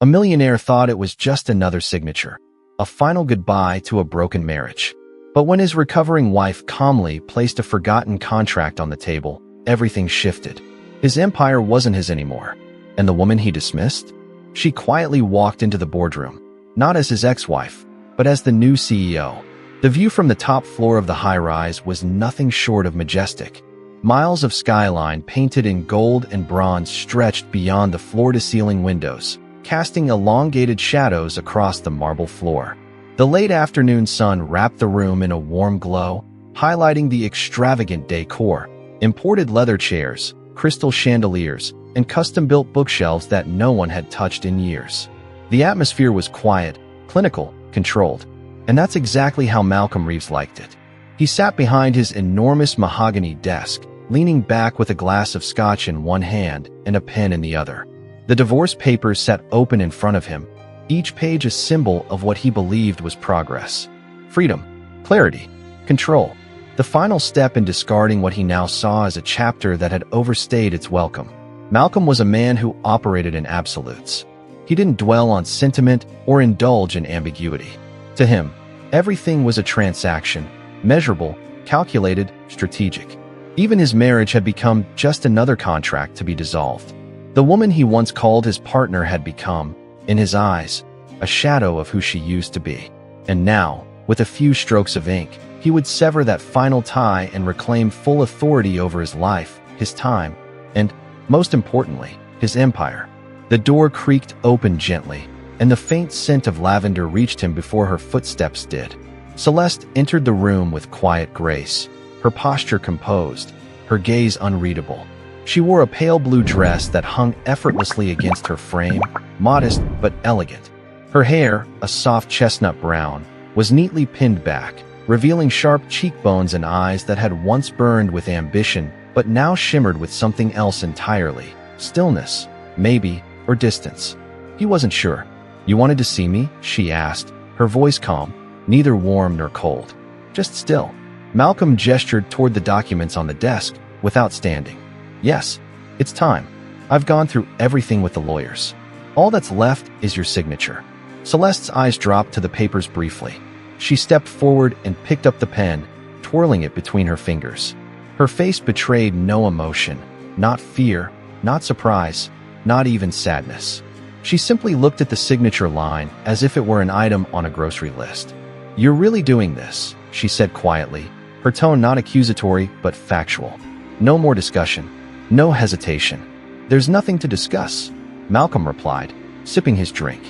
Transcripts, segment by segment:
A millionaire thought it was just another signature, a final goodbye to a broken marriage. But when his recovering wife calmly placed a forgotten contract on the table, everything shifted. His empire wasn't his anymore. And the woman he dismissed? She quietly walked into the boardroom, not as his ex-wife, but as the new CEO. The view from the top floor of the high-rise was nothing short of majestic. Miles of skyline painted in gold and bronze stretched beyond the floor-to-ceiling windows, casting elongated shadows across the marble floor. The late afternoon sun wrapped the room in a warm glow, highlighting the extravagant decor: imported leather chairs, crystal chandeliers, and custom-built bookshelves that no one had touched in years. The atmosphere was quiet, clinical, controlled, and that's exactly how Malcolm Reeves liked it. He sat behind his enormous mahogany desk, leaning back with a glass of scotch in one hand and a pen in the other. The divorce papers sat open in front of him, each page a symbol of what he believed was progress. Freedom, clarity, control. The final step in discarding what he now saw as a chapter that had overstayed its welcome. Malcolm was a man who operated in absolutes. He didn't dwell on sentiment or indulge in ambiguity. To him, everything was a transaction, measurable, calculated, strategic. Even his marriage had become just another contract to be dissolved. The woman he once called his partner had become, in his eyes, a shadow of who she used to be. And now, with a few strokes of ink, he would sever that final tie and reclaim full authority over his life, his time, and, most importantly, his empire. The door creaked open gently, and the faint scent of lavender reached him before her footsteps did. Celeste entered the room with quiet grace, her posture composed, her gaze unreadable. She wore a pale blue dress that hung effortlessly against her frame, modest but elegant. Her hair, a soft chestnut brown, was neatly pinned back, revealing sharp cheekbones and eyes that had once burned with ambition but now shimmered with something else entirely: stillness, maybe, or distance. He wasn't sure. "You wanted to see me?" she asked, her voice calm, neither warm nor cold. "Just still." Malcolm gestured toward the documents on the desk, without standing. "Yes, it's time. I've gone through everything with the lawyers. All that's left is your signature." Celeste's eyes dropped to the papers briefly. She stepped forward and picked up the pen, twirling it between her fingers. Her face betrayed no emotion, not fear, not surprise, not even sadness. She simply looked at the signature line as if it were an item on a grocery list. "You're really doing this," she said quietly, her tone not accusatory but factual. "No more discussion. No hesitation." "There's nothing to discuss," Malcolm replied, sipping his drink.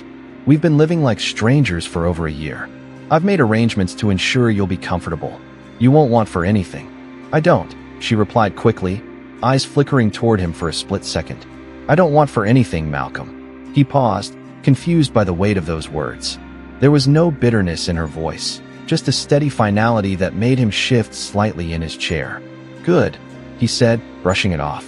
"We've been living like strangers for over a year. I've made arrangements to ensure you'll be comfortable. You won't want for anything." "I don't," she replied quickly, eyes flickering toward him for a split second. "I don't want for anything, Malcolm." He paused, confused by the weight of those words. There was no bitterness in her voice, just a steady finality that made him shift slightly in his chair. "Good," he said, brushing it off.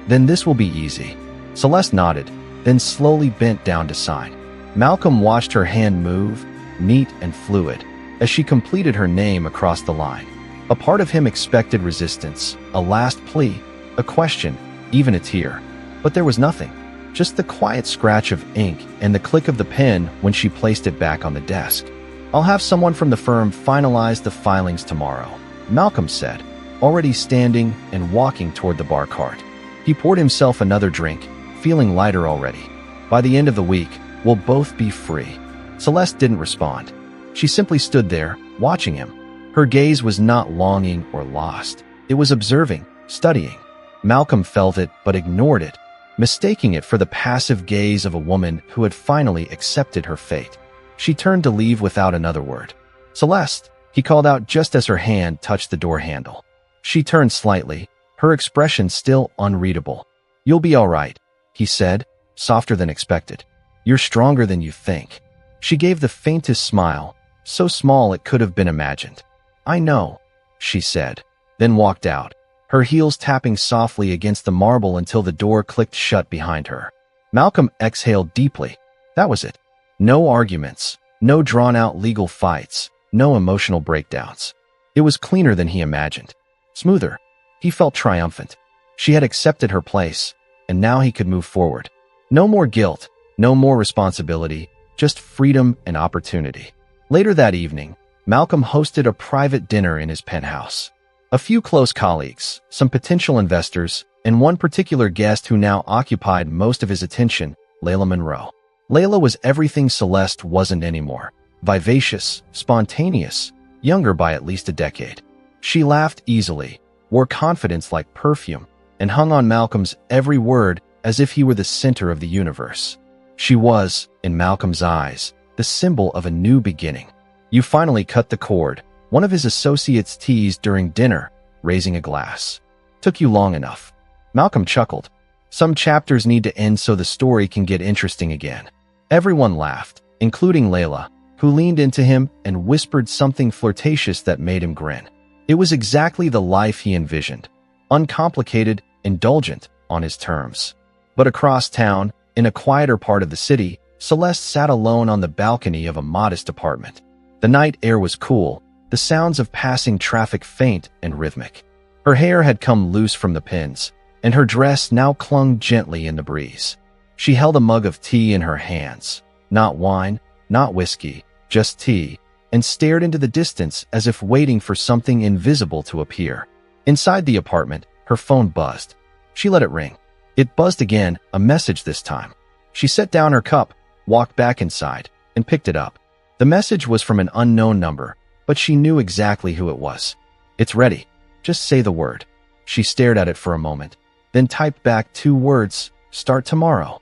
"Then this will be easy." Celeste nodded, then slowly bent down to sign. Malcolm watched her hand move, neat and fluid, as she completed her name across the line. A part of him expected resistance, a last plea, a question, even a tear. But there was nothing, just the quiet scratch of ink and the click of the pen when she placed it back on the desk. "I'll have someone from the firm finalize the filings tomorrow," Malcolm said, already standing and walking toward the bar cart. He poured himself another drink, feeling lighter already. "By the end of the week, we'll both be free." Celeste didn't respond. She simply stood there, watching him. Her gaze was not longing or lost. It was observing, studying. Malcolm felt it but ignored it, mistaking it for the passive gaze of a woman who had finally accepted her fate. She turned to leave without another word. "Celeste," he called out just as her hand touched the door handle. She turned slightly, her expression still unreadable. "You'll be all right," he said, softer than expected. "You're stronger than you think." She gave the faintest smile, so small it could have been imagined. "I know," she said, then walked out, her heels tapping softly against the marble until the door clicked shut behind her. Malcolm exhaled deeply. That was it. No arguments, no drawn-out legal fights, no emotional breakdowns. It was cleaner than he imagined. Smoother. He felt triumphant. She had accepted her place, and now he could move forward. No more guilt, No more responsibility, just freedom and opportunity. Later that evening, Malcolm hosted a private dinner in his penthouse. A few close colleagues, some potential investors, and one particular guest who now occupied most of his attention, Layla Monroe. Layla was everything Celeste wasn't anymore. Vivacious, spontaneous, younger by at least a decade. She laughed easily, wore confidence like perfume, and hung on Malcolm's every word as if he were the center of the universe. She was, in Malcolm's eyes, the symbol of a new beginning. "You finally cut the cord," one of his associates teased during dinner, raising a glass. "Took you long enough." Malcolm chuckled. Some chapters need to end so the story can get interesting again. Everyone laughed, including Layla, who leaned into him and whispered something flirtatious that made him grin. It was exactly the life he envisioned. Uncomplicated, indulgent, on his terms. But across town, in a quieter part of the city, Celeste sat alone on the balcony of a modest apartment. The night air was cool, the sounds of passing traffic faint and rhythmic. Her hair had come loose from the pins, and her dress now clung gently in the breeze. She held a mug of tea in her hands. Not wine, not whiskey, just tea, and stared into the distance as if waiting for something invisible to appear. Inside the apartment, her phone buzzed. She let it ring. It buzzed again, a message this time. She set down her cup, walked back inside, and picked it up. The message was from an unknown number, but she knew exactly who it was. "It's ready. Just say the word." She stared at it for a moment, then typed back 2 words, "Start tomorrow."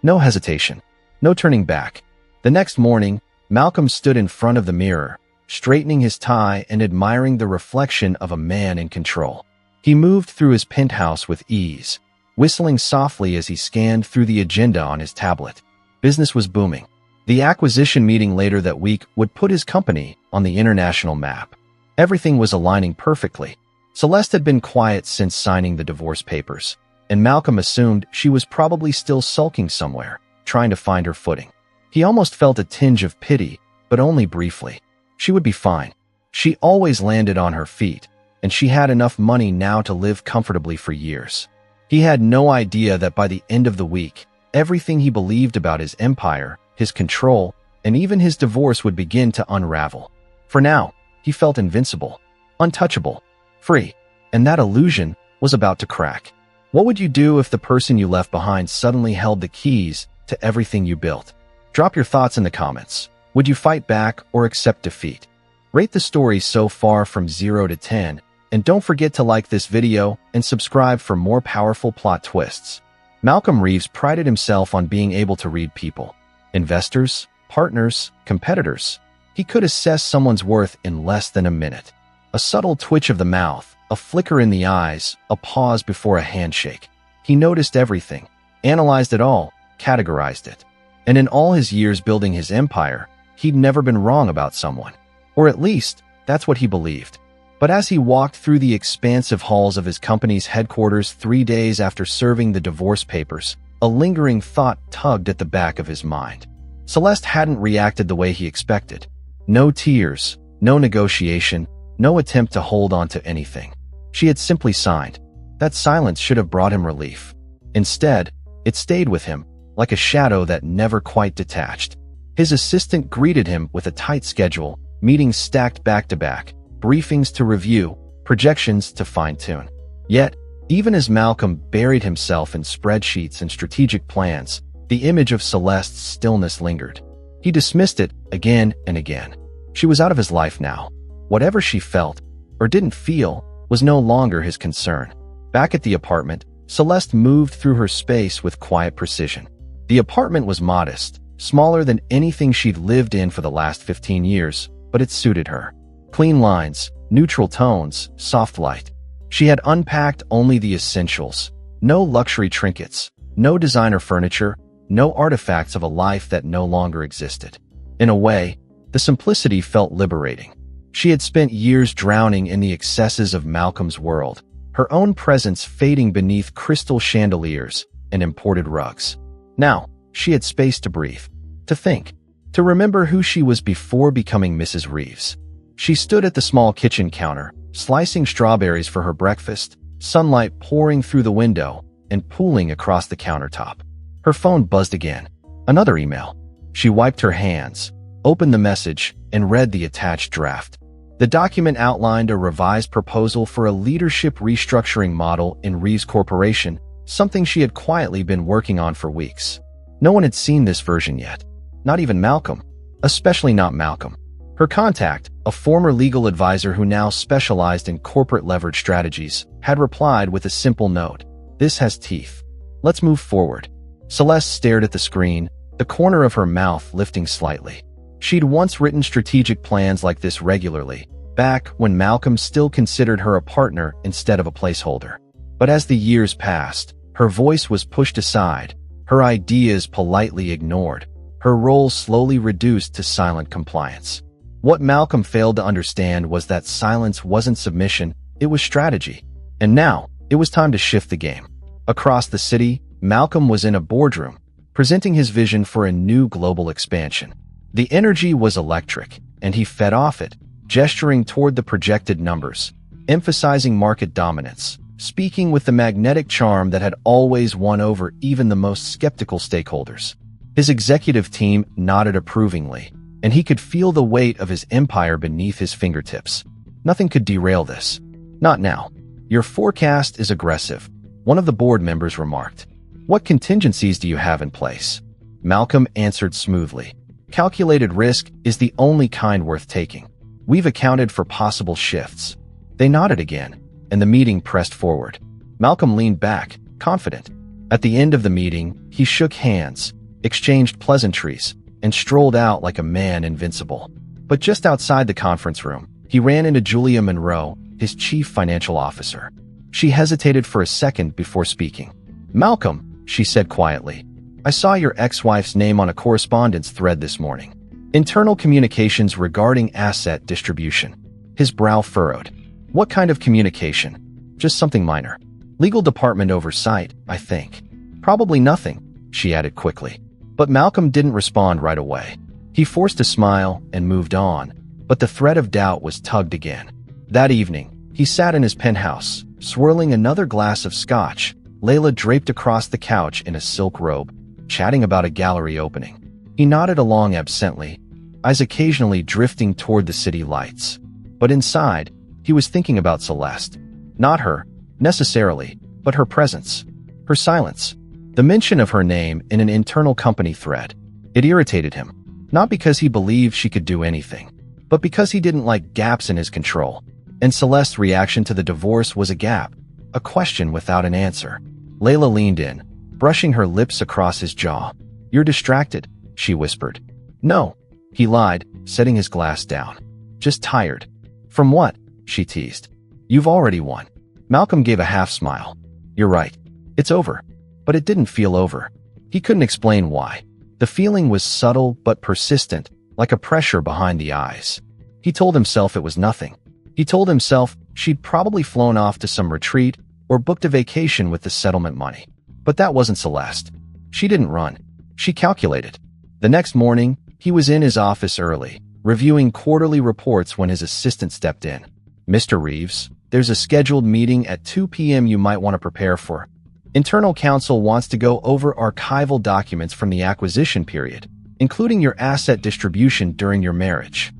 No hesitation. No turning back. The next morning, Malcolm stood in front of the mirror, straightening his tie and admiring the reflection of a man in control. He moved through his penthouse with ease, whistling softly as he scanned through the agenda on his tablet. Business was booming. The acquisition meeting later that week would put his company on the international map. Everything was aligning perfectly. Celeste had been quiet since signing the divorce papers, and Malcolm assumed she was probably still sulking somewhere, trying to find her footing. He almost felt a tinge of pity, but only briefly. She would be fine. She always landed on her feet, and she had enough money now to live comfortably for years. He had no idea that by the end of the week, everything he believed about his empire, his control, and even his divorce would begin to unravel. For now, he felt invincible, untouchable, free, and that illusion was about to crack. What would you do if the person you left behind suddenly held the keys to everything you built? Drop your thoughts in the comments. Would you fight back or accept defeat? Rate the story so far from 0 to 10, and don't forget to like this video and subscribe for more powerful plot twists. Malcolm Reeves prided himself on being able to read people. Investors, partners, competitors. He could assess someone's worth in less than a minute. A subtle twitch of the mouth, a flicker in the eyes, a pause before a handshake. He noticed everything, analyzed it all, categorized it. And in all his years building his empire, he'd never been wrong about someone. Or at least, that's what he believed. But as he walked through the expansive halls of his company's headquarters 3 days after serving the divorce papers, a lingering thought tugged at the back of his mind. Celeste hadn't reacted the way he expected. No tears, no negotiation, no attempt to hold on to anything. She had simply signed. That silence should have brought him relief. Instead, it stayed with him, like a shadow that never quite detached. His assistant greeted him with a tight schedule, meetings stacked back-to-back, briefings to review, projections to fine-tune. Yet, even as Malcolm buried himself in spreadsheets and strategic plans, the image of Celeste's stillness lingered. He dismissed it again and again. She was out of his life now. Whatever she felt, or didn't feel, was no longer his concern. Back at the apartment, Celeste moved through her space with quiet precision. The apartment was modest, smaller than anything she'd lived in for the last 15 years, but it suited her. Clean lines, neutral tones, soft light. She had unpacked only the essentials. No luxury trinkets, no designer furniture, no artifacts of a life that no longer existed. In a way, the simplicity felt liberating. She had spent years drowning in the excesses of Malcolm's world, her own presence fading beneath crystal chandeliers and imported rugs. Now, she had space to breathe, to think, to remember who she was before becoming Mrs. Reeves. She stood at the small kitchen counter, slicing strawberries for her breakfast, sunlight pouring through the window and pooling across the countertop. Her phone buzzed again. Another email. She wiped her hands, opened the message, and read the attached draft. The document outlined a revised proposal for a leadership restructuring model in Reeves Corporation, something she had quietly been working on for weeks. No one had seen this version yet. Not even Malcolm. Especially not Malcolm. Her contact, a former legal advisor who now specialized in corporate leverage strategies, had replied with a simple note. This has teeth. Let's move forward. Celeste stared at the screen, the corner of her mouth lifting slightly. She'd once written strategic plans like this regularly, back when Malcolm still considered her a partner instead of a placeholder. But as the years passed, her voice was pushed aside, her ideas politely ignored, her role slowly reduced to silent compliance. What Malcolm failed to understand was that silence wasn't submission, it was strategy. And now, it was time to shift the game. Across the city, Malcolm was in a boardroom, presenting his vision for a new global expansion. The energy was electric, and he fed off it, gesturing toward the projected numbers, emphasizing market dominance, speaking with the magnetic charm that had always won over even the most skeptical stakeholders. His executive team nodded approvingly, and he could feel the weight of his empire beneath his fingertips. Nothing could derail this. Not now. Your forecast is aggressive, one of the board members remarked. What contingencies do you have in place? Malcolm answered smoothly. Calculated risk is the only kind worth taking. We've accounted for possible shifts. They nodded again, and the meeting pressed forward. Malcolm leaned back, confident. At the end of the meeting, he shook hands, exchanged pleasantries, and strolled out like a man invincible. But just outside the conference room, he ran into Julia Monroe, his chief financial officer. She hesitated for a second before speaking. Malcolm, she said quietly, I saw your ex-wife's name on a correspondence thread this morning. Internal communications regarding asset distribution. His brow furrowed. What kind of communication? Just something minor. Legal department oversight, I think. Probably nothing, she added quickly. But Malcolm didn't respond right away. He forced a smile and moved on, but the thread of doubt was tugged again. That evening, he sat in his penthouse, swirling another glass of scotch, Layla draped across the couch in a silk robe, chatting about a gallery opening. He nodded along absently, eyes occasionally drifting toward the city lights. But inside, he was thinking about Celeste. Not her, necessarily, but her presence, her silence. The mention of her name in an internal company thread. It irritated him, not because he believed she could do anything, but because he didn't like gaps in his control. And Celeste's reaction to the divorce was a gap, a question without an answer. Layla leaned in, brushing her lips across his jaw. You're distracted, she whispered. No, he lied, setting his glass down. Just tired. From what? She teased. You've already won. Malcolm gave a half smile. You're right. It's over. But it didn't feel over. He couldn't explain why. The feeling was subtle but persistent, like a pressure behind the eyes. He told himself it was nothing. He told himself she'd probably flown off to some retreat or booked a vacation with the settlement money. But that wasn't Celeste. She didn't run. She calculated. The next morning, he was in his office early, reviewing quarterly reports when his assistant stepped in. Mr. Reeves, there's a scheduled meeting at 2 p.m. you might want to prepare for. Internal counsel wants to go over archival documents from the acquisition period, including your asset distribution during your marriage.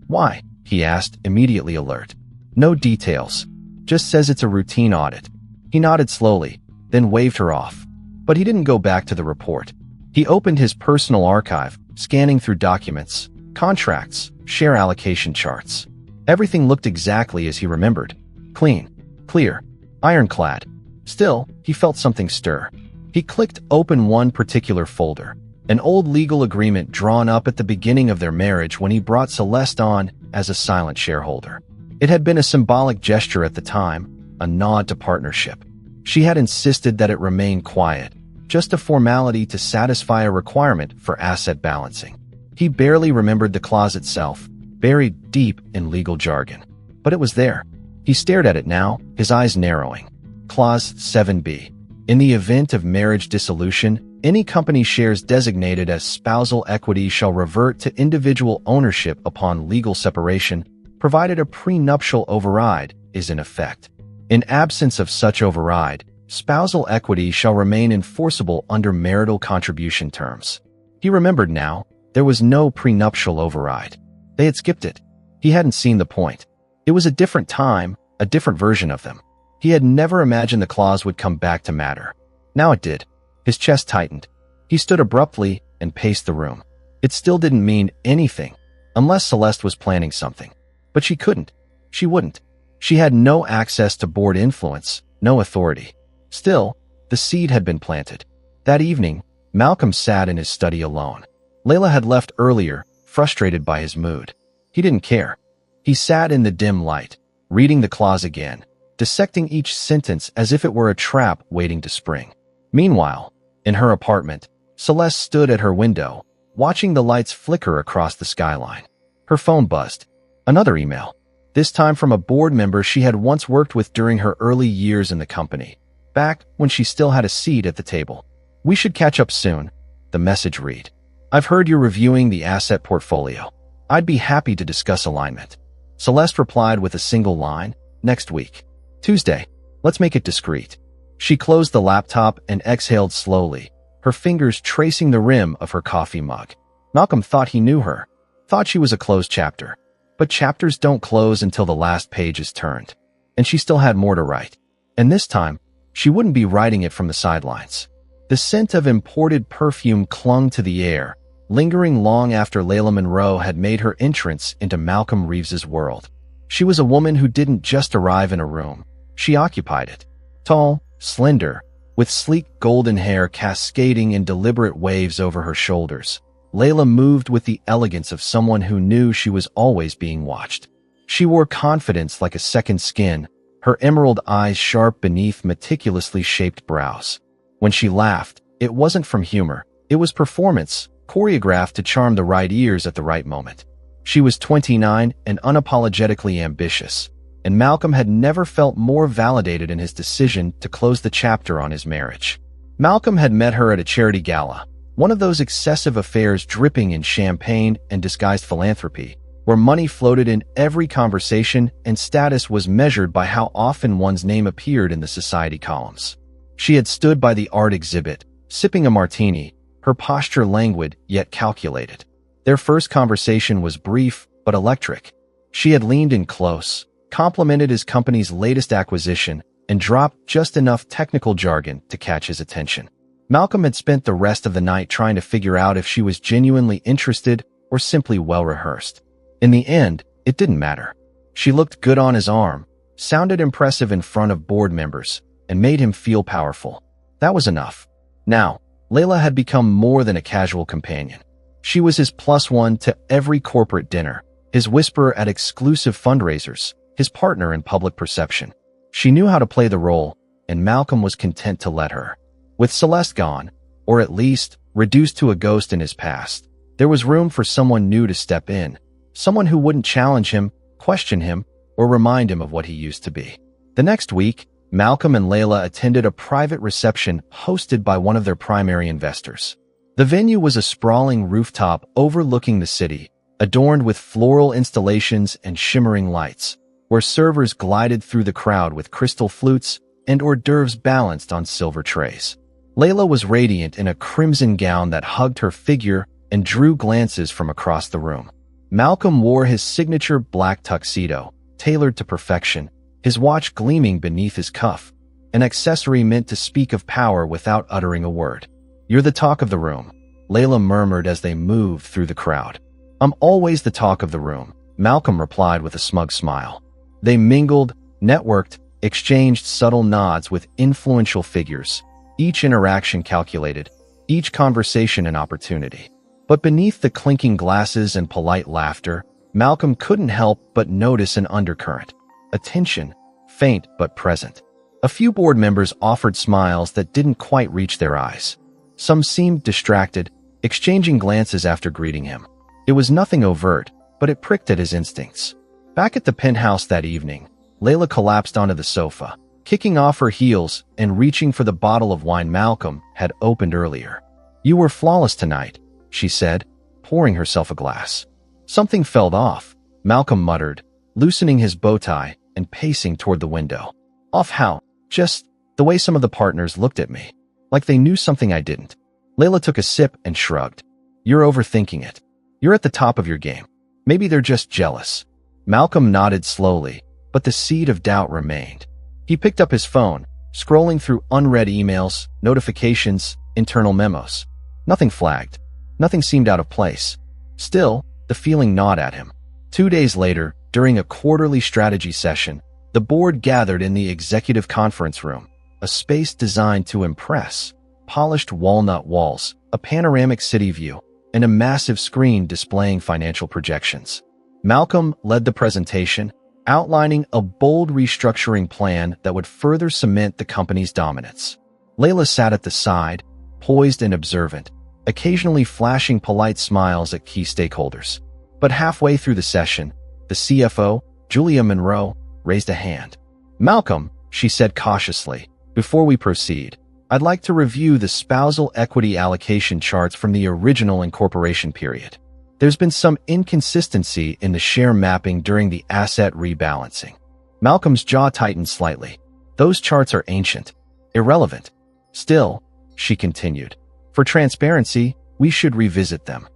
Why? He asked, immediately alert. No details. Just says it's a routine audit. He nodded slowly, then waved her off. But he didn't go back to the report. He opened his personal archive, scanning through documents, contracts, share allocation charts. Everything looked exactly as he remembered. Clean, clear, ironclad. Still, he felt something stir. He clicked open one particular folder, an old legal agreement drawn up at the beginning of their marriage when he brought Celeste on as a silent shareholder. It had been a symbolic gesture at the time, a nod to partnership. She had insisted that it remain quiet, just a formality to satisfy a requirement for asset balancing. He barely remembered the clause itself, buried deep in legal jargon. But it was there. He stared at it now, his eyes narrowing. Clause 7b. In the event of marriage dissolution, any company shares designated as spousal equity shall revert to individual ownership upon legal separation, provided a prenuptial override is in effect. In absence of such override, spousal equity shall remain enforceable under marital contribution terms. He He remembered now. There was no prenuptial override. They had skipped it. He hadn't seen the point. It was a different time, a different version of them. He had never imagined the clause would come back to matter. Now it did. His chest tightened. He stood abruptly and paced the room. It still didn't mean anything, unless Celeste was planning something. But she couldn't. She wouldn't. She had no access to board influence, no authority. Still, the seed had been planted. That evening, Malcolm sat in his study alone. Layla had left earlier, frustrated by his mood. He didn't care. He sat in the dim light, reading the clause again, dissecting each sentence as if it were a trap waiting to spring. Meanwhile, in her apartment, Celeste stood at her window, watching the lights flicker across the skyline. Her phone buzzed. Another email. This time from a board member she had once worked with during her early years in the company, back when she still had a seat at the table. "We should catch up soon," the message read. "I've heard you're reviewing the asset portfolio. I'd be happy to discuss alignment." Celeste replied with a single line, "Next week. Tuesday. Let's make it discreet." She closed the laptop and exhaled slowly, her fingers tracing the rim of her coffee mug. Malcolm thought he knew her, thought she was a closed chapter. But chapters don't close until the last page is turned. And she still had more to write. And this time, she wouldn't be writing it from the sidelines. The scent of imported perfume clung to the air, lingering long after Layla Monroe had made her entrance into Malcolm Reeves's world. She was a woman who didn't just arrive in a room. She occupied it. Tall, slender, with sleek golden hair cascading in deliberate waves over her shoulders, Layla moved with the elegance of someone who knew she was always being watched. She wore confidence like a second skin, her emerald eyes sharp beneath meticulously shaped brows. When she laughed, it wasn't from humor. It was performance, choreographed to charm the right ears at the right moment. She was 29 and unapologetically ambitious, and Malcolm had never felt more validated in his decision to close the chapter on his marriage. Malcolm had met her at a charity gala, one of those excessive affairs dripping in champagne and disguised philanthropy, where money floated in every conversation and status was measured by how often one's name appeared in the society columns. She had stood by the art exhibit, sipping a martini, her posture languid yet calculated. Their first conversation was brief but electric. She had leaned in close, complimented his company's latest acquisition, and dropped just enough technical jargon to catch his attention. Malcolm had spent the rest of the night trying to figure out if she was genuinely interested or simply well-rehearsed. In the end, it didn't matter. She looked good on his arm, sounded impressive in front of board members, and made him feel powerful. That was enough. Now, Layla had become more than a casual companion. She was his +1 to every corporate dinner, his whisperer at exclusive fundraisers, his partner in public perception. She knew how to play the role, and Malcolm was content to let her. With Celeste gone, or at least reduced to a ghost in his past, there was room for someone new to step in, someone who wouldn't challenge him, question him, or remind him of what he used to be. The next week, Malcolm and Layla attended a private reception hosted by one of their primary investors. The venue was a sprawling rooftop overlooking the city, adorned with floral installations and shimmering lights, where servers glided through the crowd with crystal flutes and hors d'oeuvres balanced on silver trays. Layla was radiant in a crimson gown that hugged her figure and drew glances from across the room. Malcolm wore his signature black tuxedo, tailored to perfection, his watch gleaming beneath his cuff, an accessory meant to speak of power without uttering a word. "You're the talk of the room," Layla murmured as they moved through the crowd. "I'm always the talk of the room," Malcolm replied with a smug smile. They mingled, networked, exchanged subtle nods with influential figures, each interaction calculated, each conversation an opportunity. But beneath the clinking glasses and polite laughter, Malcolm couldn't help but notice an undercurrent, a tension, faint but present. A few board members offered smiles that didn't quite reach their eyes. Some seemed distracted, exchanging glances after greeting him. It was nothing overt, but it pricked at his instincts. Back at the penthouse that evening, Layla collapsed onto the sofa, kicking off her heels and reaching for the bottle of wine Malcolm had opened earlier. "You were flawless tonight," she said, pouring herself a glass. "Something fell off," Malcolm muttered, loosening his bow tie and pacing toward the window. "Off how?" "Just the way some of the partners looked at me. Like they knew something I didn't." Layla took a sip and shrugged. You're overthinking it. You're at the top of your game. Maybe they're just jealous. Malcolm nodded slowly, but the seed of doubt remained. He picked up his phone, scrolling through unread emails, notifications, internal memos. Nothing flagged. Nothing seemed out of place. Still, the feeling gnawed at him. 2 days later, during a quarterly strategy session, the board gathered in the executive conference room, a space designed to impress. Polished walnut walls, a panoramic city view, and a massive screen displaying financial projections. Malcolm led the presentation, outlining a bold restructuring plan that would further cement the company's dominance. Layla sat at the side, poised and observant, occasionally flashing polite smiles at key stakeholders. But halfway through the session, the CFO, Julia Monroe, raised a hand. "Malcolm," she said cautiously, "before we proceed, I'd like to review the spousal equity allocation charts from the original incorporation period. There's been some inconsistency in the share mapping during the asset rebalancing." Malcolm's jaw tightened slightly. "Those charts are ancient, irrelevant. Still," she continued, "for transparency, we should revisit them.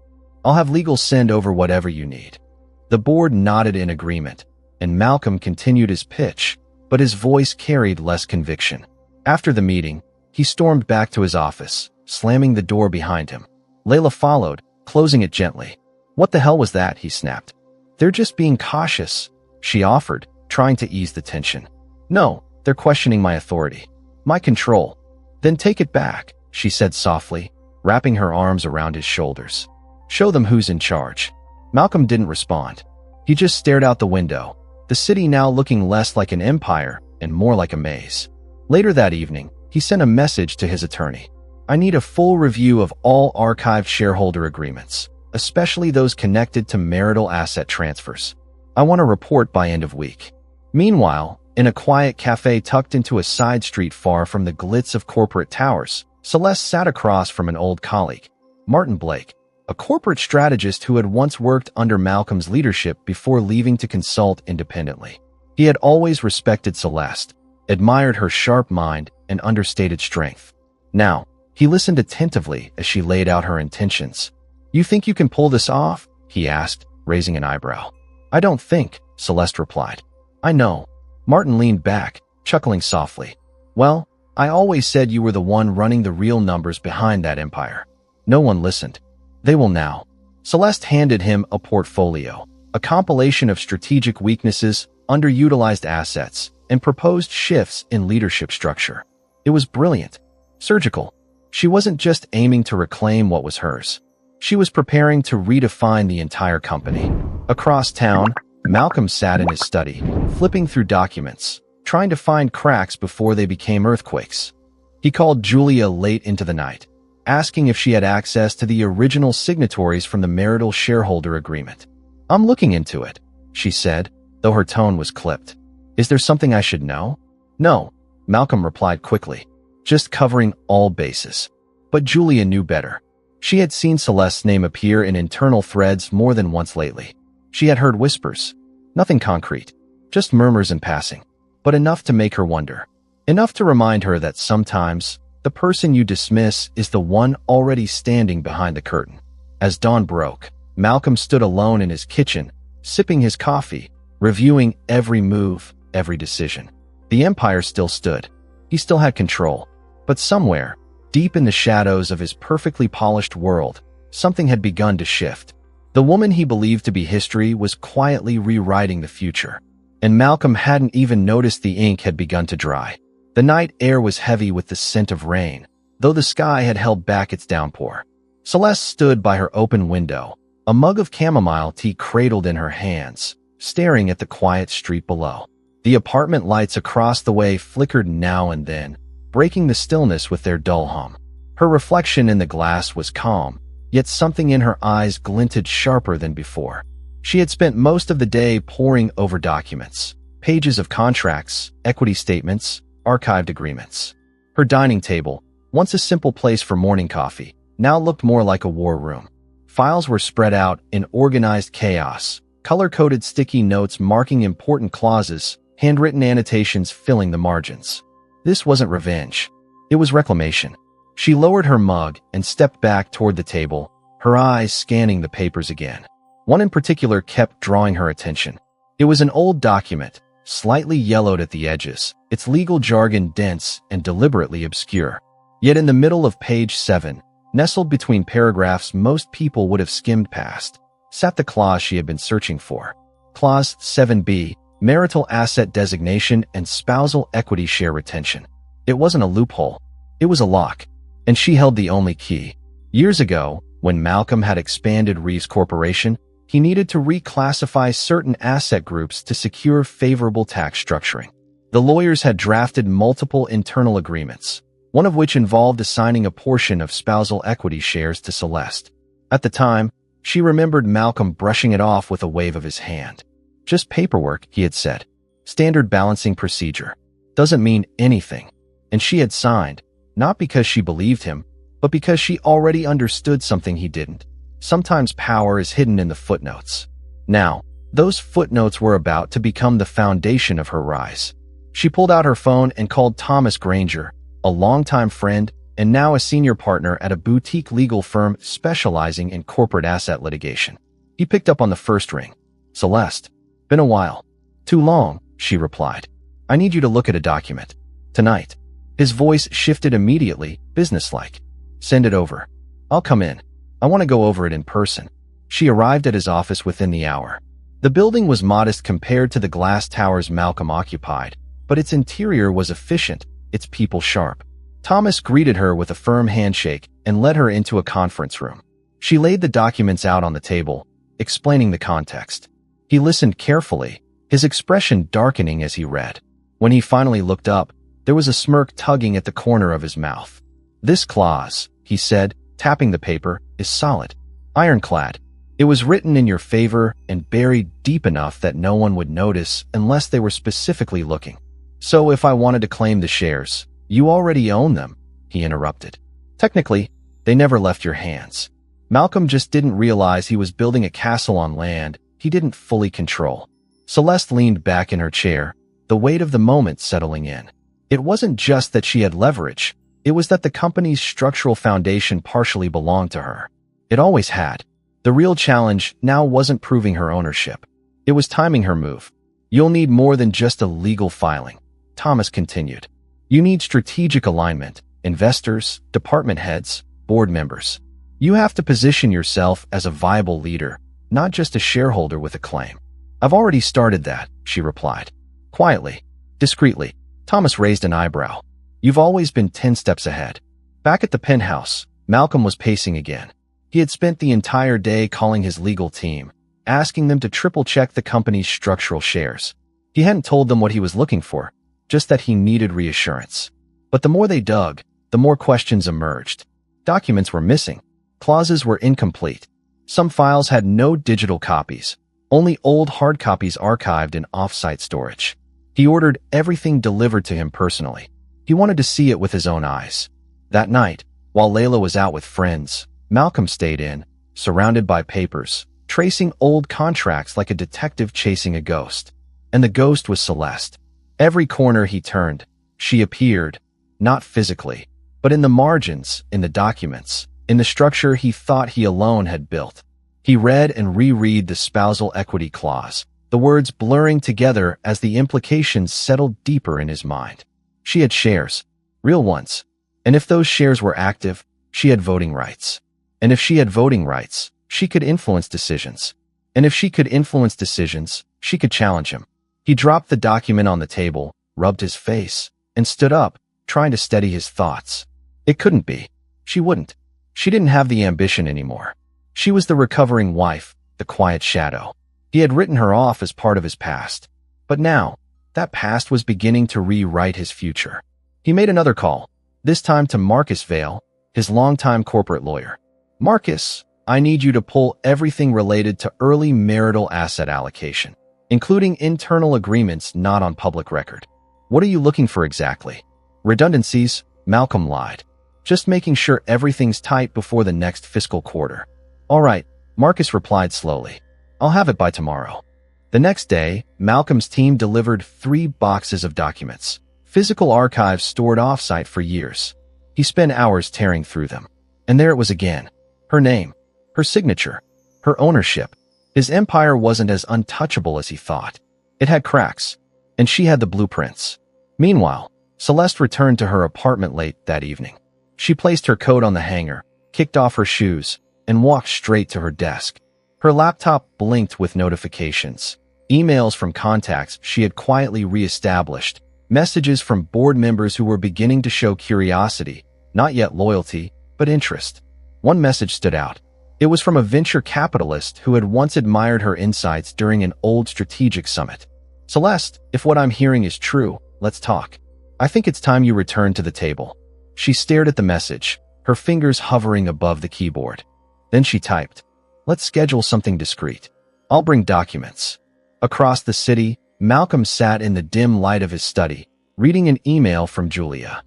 I'll have legal send over whatever you need." The board nodded in agreement, and Malcolm continued his pitch, but his voice carried less conviction. After the meeting, he stormed back to his office, slamming the door behind him. Layla followed, closing it gently. "What the hell was that?" he snapped. "They're just being cautious," she offered, trying to ease the tension. "No, they're questioning my authority, my control." "Then take it back," she said softly, wrapping her arms around his shoulders. "Show them who's in charge." Malcolm didn't respond. He just stared out the window, the city now looking less like an empire and more like a maze. Later that evening, he sent a message to his attorney. "I need a full review of all archived shareholder agreements, especially those connected to marital asset transfers. I want a report by end of week." Meanwhile, in a quiet cafe tucked into a side street far from the glitz of corporate towers, Celeste sat across from an old colleague, Martin Blake, a corporate strategist who had once worked under Malcolm's leadership before leaving to consult independently. He had always respected Celeste, admired her sharp mind and understated strength. Now, he listened attentively as she laid out her intentions. "You think you can pull this off?" he asked, raising an eyebrow. "I don't think," Celeste replied. "I know." Martin leaned back, chuckling softly. "Well, I always said you were the one running the real numbers behind that empire." No one listened. "They will now." Celeste handed him a portfolio, a compilation of strategic weaknesses, underutilized assets, and proposed shifts in leadership structure. It was brilliant, surgical. She wasn't just aiming to reclaim what was hers. She was preparing to redefine the entire company. Across town, Malcolm sat in his study, flipping through documents, trying to find cracks before they became earthquakes. He called Julia late into the night, asking if she had access to the original signatories from the marital shareholder agreement. "I'm looking into it," she said, though her tone was clipped. "Is there something I should know?" "No," Malcolm replied quickly, "just covering all bases." But Julia knew better. She had seen Celeste's name appear in internal threads more than once lately. She had heard whispers. Nothing concrete, just murmurs in passing, but enough to make her wonder. Enough to remind her that sometimes the person you dismiss is the one already standing behind the curtain. As dawn broke, Malcolm stood alone in his kitchen, sipping his coffee, reviewing every move, every decision. The empire still stood. He still had control. But somewhere, deep in the shadows of his perfectly polished world, something had begun to shift. The woman he believed to be history was quietly rewriting the future. And Malcolm hadn't even noticed the ink had begun to dry. The night air was heavy with the scent of rain, though the sky had held back its downpour. Celeste stood by her open window, a mug of chamomile tea cradled in her hands, staring at the quiet street below. The apartment lights across the way flickered now and then, breaking the stillness with their dull hum. Her reflection in the glass was calm, yet something in her eyes glinted sharper than before. She had spent most of the day poring over documents, pages of contracts, equity statements, archived agreements. Her dining table, once a simple place for morning coffee, now looked more like a war room. Files were spread out in organized chaos, color-coded sticky notes marking important clauses, handwritten annotations filling the margins. This wasn't revenge. It was reclamation. She lowered her mug and stepped back toward the table, her eyes scanning the papers again. One in particular kept drawing her attention. It was an old document, slightly yellowed at the edges, its legal jargon dense and deliberately obscure. Yet in the middle of page 7, nestled between paragraphs most people would have skimmed past, sat the clause she had been searching for. Clause 7b, marital asset designation and spousal equity share retention. It wasn't a loophole. It was a lock. And she held the only key. Years ago, when Malcolm had expanded Reese Corporation, he needed to reclassify certain asset groups to secure favorable tax structuring. The lawyers had drafted multiple internal agreements, one of which involved assigning a portion of spousal equity shares to Celeste. At the time, she remembered Malcolm brushing it off with a wave of his hand. Just paperwork, he had said. Standard balancing procedure. Doesn't mean anything. And she had signed, not because she believed him, but because she already understood something he didn't. Sometimes power is hidden in the footnotes. Now, those footnotes were about to become the foundation of her rise. She pulled out her phone and called Thomas Granger, a longtime friend and now a senior partner at a boutique legal firm specializing in corporate asset litigation. He picked up on the first ring. "Celeste, been a while." "Too long," she replied. "I need you to look at a document. Tonight." His voice shifted immediately, businesslike. "Send it over. I'll come in. I want to go over it in person." She arrived at his office within the hour. The building was modest compared to the glass towers Malcolm occupied, but its interior was efficient, its people sharp. Thomas greeted her with a firm handshake and led her into a conference room. She laid the documents out on the table, explaining the context. He listened carefully, his expression darkening as he read. When he finally looked up, there was a smirk tugging at the corner of his mouth. "This clause," he said, tapping the paper, "is solid. Ironclad. It was written in your favor and buried deep enough that no one would notice unless they were specifically looking. So if I wanted to claim the shares, you already own them," he interrupted. "Technically, they never left your hands." Malcolm just didn't realize he was building a castle on land he didn't fully control. Celeste leaned back in her chair, the weight of the moment settling in. It wasn't just that she had leverage. It was that the company's structural foundation partially belonged to her. It always had. The real challenge now wasn't proving her ownership. It was timing her move. "You'll need more than just a legal filing," Thomas continued. "You need strategic alignment, investors, department heads, board members. You have to position yourself as a viable leader, not just a shareholder with a claim." "I've already started that," she replied. Quietly, discreetly. Thomas raised an eyebrow. "You've always been 10 steps ahead." Back at the penthouse, Malcolm was pacing again. He had spent the entire day calling his legal team, asking them to triple-check the company's structural shares. He hadn't told them what he was looking for, just that he needed reassurance. But the more they dug, the more questions emerged. Documents were missing. Clauses were incomplete. Some files had no digital copies, only old hard copies archived in off-site storage. He ordered everything delivered to him personally. He wanted to see it with his own eyes. That night, while Layla was out with friends, Malcolm stayed in, surrounded by papers, tracing old contracts like a detective chasing a ghost. And the ghost was Celeste. Every corner he turned, she appeared, not physically, but in the margins, in the documents, in the structure he thought he alone had built. He read and reread the spousal equity clause, the words blurring together as the implications settled deeper in his mind. She had shares, real ones, and if those shares were active, she had voting rights. And if she had voting rights, she could influence decisions. And if she could influence decisions, she could challenge him. He dropped the document on the table, rubbed his face, and stood up, trying to steady his thoughts. It couldn't be. She wouldn't. She didn't have the ambition anymore. She was the recovering wife, the quiet shadow. He had written her off as part of his past. But now, that past was beginning to rewrite his future. He made another call, this time to Marcus Vale, his longtime corporate lawyer. "Marcus, I need you to pull everything related to early marital asset allocation, including internal agreements not on public record." "What are you looking for exactly?" "Redundancies," Malcolm lied. "Just making sure everything's tight before the next fiscal quarter." "All right," Marcus replied slowly. "I'll have it by tomorrow." The next day, Malcolm's team delivered 3 boxes of documents, physical archives stored off-site for years. He spent hours tearing through them. And there it was again. Her name. Her signature. Her ownership. His empire wasn't as untouchable as he thought. It had cracks, and she had the blueprints. Meanwhile, Celeste returned to her apartment late that evening. She placed her coat on the hanger, kicked off her shoes, and walked straight to her desk. Her laptop blinked with notifications. Emails from contacts she had quietly re-established, messages from board members who were beginning to show curiosity, not yet loyalty, but interest. One message stood out. It was from a venture capitalist who had once admired her insights during an old strategic summit. "Celeste, if what I'm hearing is true, let's talk. I think it's time you return to the table." She stared at the message, her fingers hovering above the keyboard. Then she typed, "Let's schedule something discreet. I'll bring documents." Across the city, Malcolm sat in the dim light of his study, reading an email from Julia.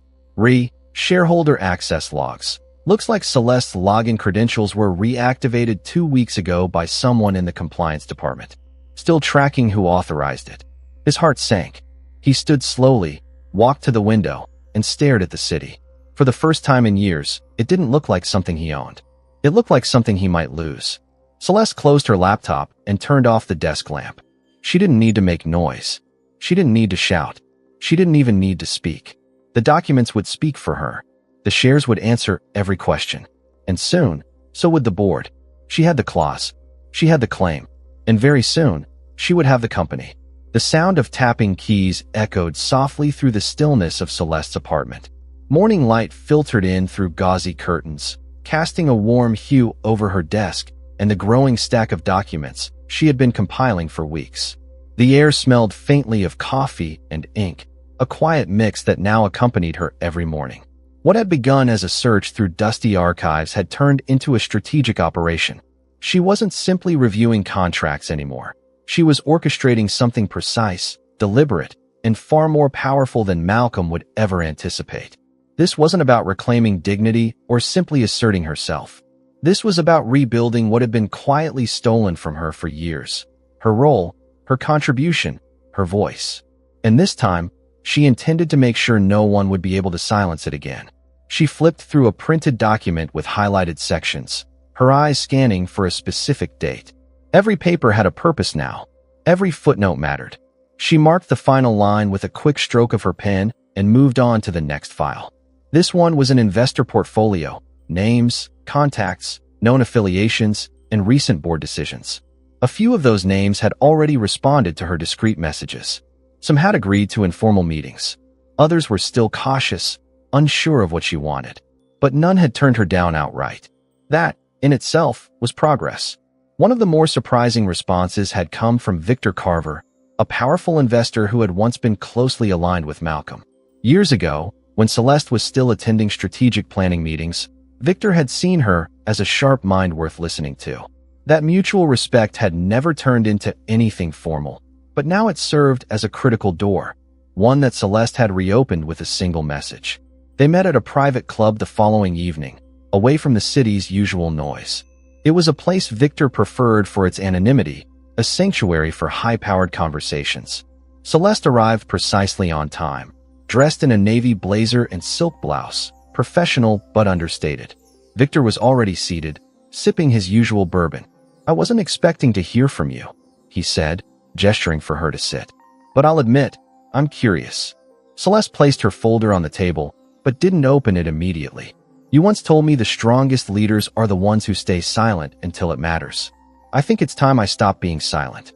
Shareholder access logs. Looks like Celeste's login credentials were reactivated 2 weeks ago by someone in the compliance department. Still tracking who authorized it. His heart sank. He stood slowly, walked to the window, and stared at the city. For the first time in years, it didn't look like something he owned. It looked like something he might lose. Celeste closed her laptop and turned off the desk lamp. She didn't need to make noise. She didn't need to shout. She didn't even need to speak. The documents would speak for her. The shares would answer every question. And soon, so would the board. She had the clause. She had the claim. And very soon, she would have the company. The sound of tapping keys echoed softly through the stillness of Celeste's apartment. Morning light filtered in through gauzy curtains, casting a warm hue over her desk and the growing stack of documents she had been compiling for weeks. The air smelled faintly of coffee and ink, a quiet mix that now accompanied her every morning. What had begun as a search through dusty archives had turned into a strategic operation. She wasn't simply reviewing contracts anymore. She was orchestrating something precise, deliberate, and far more powerful than Malcolm would ever anticipate. This wasn't about reclaiming dignity or simply asserting herself. This was about rebuilding what had been quietly stolen from her for years. Her role, her contribution, her voice. And this time, she intended to make sure no one would be able to silence it again. She flipped through a printed document with highlighted sections, her eyes scanning for a specific date. Every paper had a purpose now. Every footnote mattered. She marked the final line with a quick stroke of her pen and moved on to the next file. This one was an investor portfolio, names, contacts, known affiliations, and recent board decisions. A few of those names had already responded to her discreet messages. Some had agreed to informal meetings. Others were still cautious, unsure of what she wanted. But none had turned her down outright. That, in itself, was progress. One of the more surprising responses had come from Victor Carver, a powerful investor who had once been closely aligned with Malcolm. Years ago, when Celeste was still attending strategic planning meetings, Victor had seen her as a sharp mind worth listening to. That mutual respect had never turned into anything formal, but now it served as a critical door, one that Celeste had reopened with a single message. They met at a private club the following evening, away from the city's usual noise. It was a place Victor preferred for its anonymity, a sanctuary for high-powered conversations. Celeste arrived precisely on time, dressed in a navy blazer and silk blouse, professional but understated. Victor was already seated, sipping his usual bourbon. "I wasn't expecting to hear from you," he said, gesturing for her to sit. "But I'll admit, I'm curious." Celeste placed her folder on the table, but didn't open it immediately. "You once told me the strongest leaders are the ones who stay silent until it matters. I think it's time I stop being silent."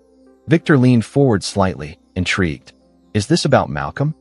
Victor leaned forward slightly, intrigued. "Is this about Malcolm?"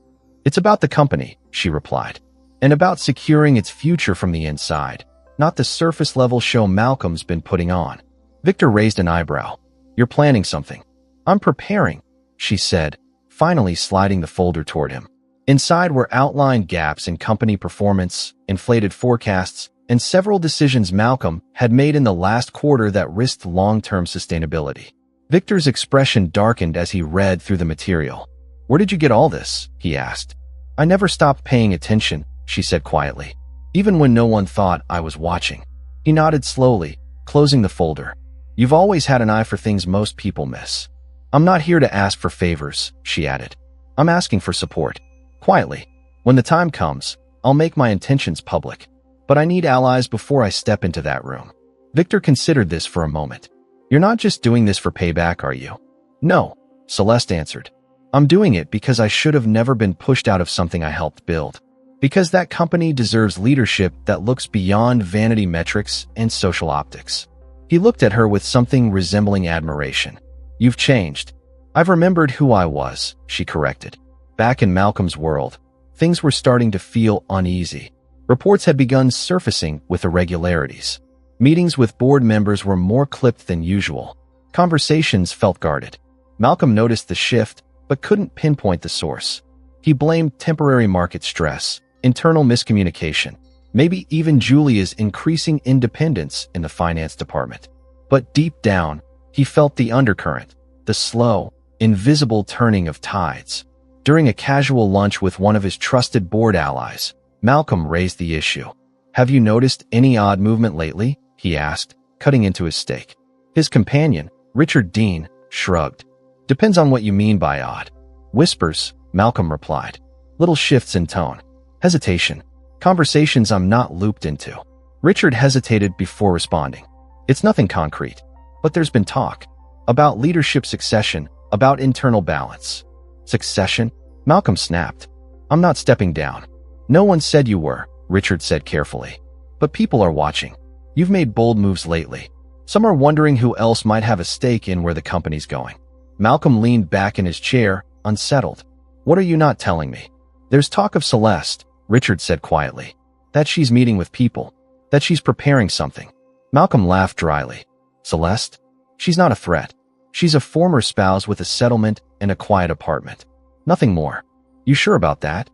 "It's about the company," she replied, "and about securing its future from the inside, not the surface-level show Malcolm's been putting on." Victor raised an eyebrow. "You're planning something." "I'm preparing," she said, finally sliding the folder toward him. Inside were outlined gaps in company performance, inflated forecasts, and several decisions Malcolm had made in the last quarter that risked long-term sustainability. Victor's expression darkened as he read through the material. "Where did you get all this?" he asked. "I never stopped paying attention," she said quietly, "even when no one thought I was watching." He nodded slowly, closing the folder. "You've always had an eye for things most people miss." "I'm not here to ask for favors," she added. "I'm asking for support. Quietly. When the time comes, I'll make my intentions public. But I need allies before I step into that room." Victor considered this for a moment. You're not just doing this for payback, are you? No, Celeste answered. I'm doing it because I should have never been pushed out of something I helped build. Because that company deserves leadership that looks beyond vanity metrics and social optics. He looked at her with something resembling admiration. You've changed. I've remembered who I was, she corrected. Back in Malcolm's world, things were starting to feel uneasy. Reports had begun surfacing with irregularities. Meetings with board members were more clipped than usual. Conversations felt guarded. Malcolm noticed the shift, but couldn't pinpoint the source. He blamed temporary market stress, internal miscommunication, maybe even Julia's increasing independence in the finance department. But deep down, he felt the undercurrent, the slow, invisible turning of tides. During a casual lunch with one of his trusted board allies, Malcolm raised the issue. Have you noticed any odd movement lately? He asked, cutting into his steak. His companion, Richard Dean, shrugged. Depends on what you mean by odd. Whispers, Malcolm replied. Little shifts in tone. Hesitation. Conversations I'm not looped into. Richard hesitated before responding. It's nothing concrete, but there's been talk. About leadership succession, about internal balance. Succession? Malcolm snapped. I'm not stepping down. No one said you were, Richard said carefully. But people are watching. You've made bold moves lately. Some are wondering who else might have a stake in where the company's going. Malcolm leaned back in his chair, unsettled. What are you not telling me? There's talk of Celeste, Richard said quietly. That she's meeting with people. That she's preparing something. Malcolm laughed dryly. Celeste? She's not a threat. She's a former spouse with a settlement and a quiet apartment. Nothing more. You sure about that?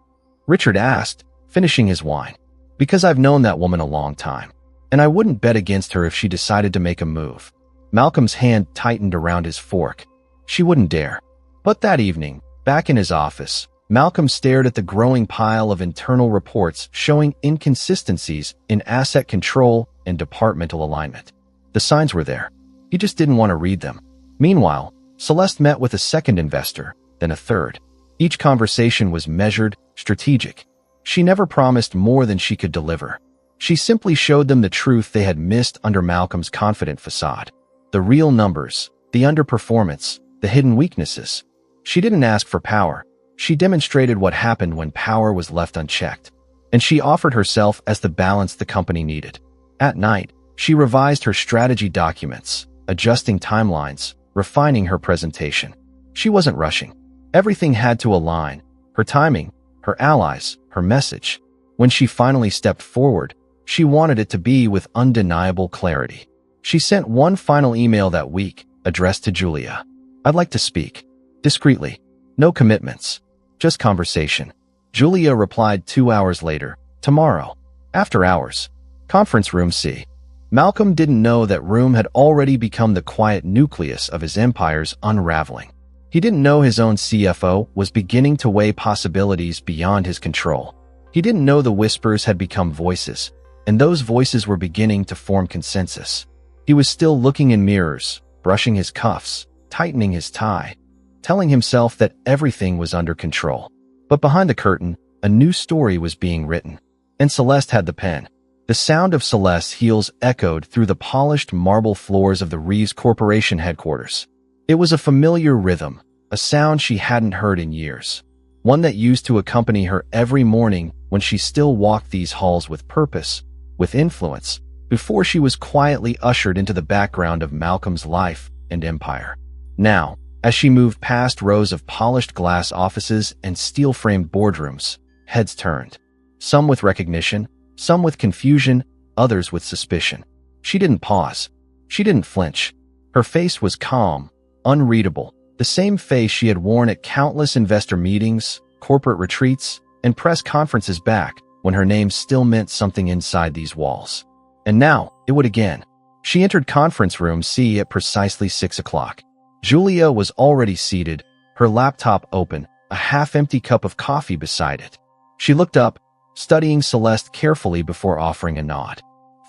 Richard asked, finishing his wine. Because I've known that woman a long time. And I wouldn't bet against her if she decided to make a move. Malcolm's hand tightened around his fork. She wouldn't dare. But that evening, back in his office, Malcolm stared at the growing pile of internal reports showing inconsistencies in asset control and departmental alignment. The signs were there. He just didn't want to read them. Meanwhile, Celeste met with a second investor, then a third. Each conversation was measured, strategic. She never promised more than she could deliver. She simply showed them the truth they had missed under Malcolm's confident facade. The real numbers, the underperformance, the hidden weaknesses. She didn't ask for power. She demonstrated what happened when power was left unchecked. And she offered herself as the balance the company needed. At night, she revised her strategy documents, adjusting timelines, refining her presentation. She wasn't rushing. Everything had to align. Her timing, her allies, her message. When she finally stepped forward, she wanted it to be with undeniable clarity. She sent one final email that week, addressed to Julia. I'd like to speak. Discreetly. No commitments. Just conversation. Julia replied 2 hours later. Tomorrow. After hours. Conference room C. Malcolm didn't know that room had already become the quiet nucleus of his empire's unraveling. He didn't know his own CFO was beginning to weigh possibilities beyond his control. He didn't know the whispers had become voices, and those voices were beginning to form consensus. He was still looking in mirrors, brushing his cuffs, tightening his tie, telling himself that everything was under control. But behind the curtain, a new story was being written, and Celeste had the pen. The sound of Celeste's heels echoed through the polished marble floors of the Reeves Corporation headquarters. It was a familiar rhythm, a sound she hadn't heard in years, one that used to accompany her every morning when she still walked these halls with purpose, with influence, before she was quietly ushered into the background of Malcolm's life and empire. Now, as she moved past rows of polished glass offices and steel-framed boardrooms, heads turned. Some with recognition, some with confusion, others with suspicion. She didn't pause. She didn't flinch. Her face was calm, unreadable, the same face she had worn at countless investor meetings, corporate retreats, and press conferences back when her name still meant something inside these walls. And now, it would again. She entered conference room C at precisely 6 o'clock. Julia was already seated, her laptop open, a half-empty cup of coffee beside it. She looked up, studying Celeste carefully before offering a nod.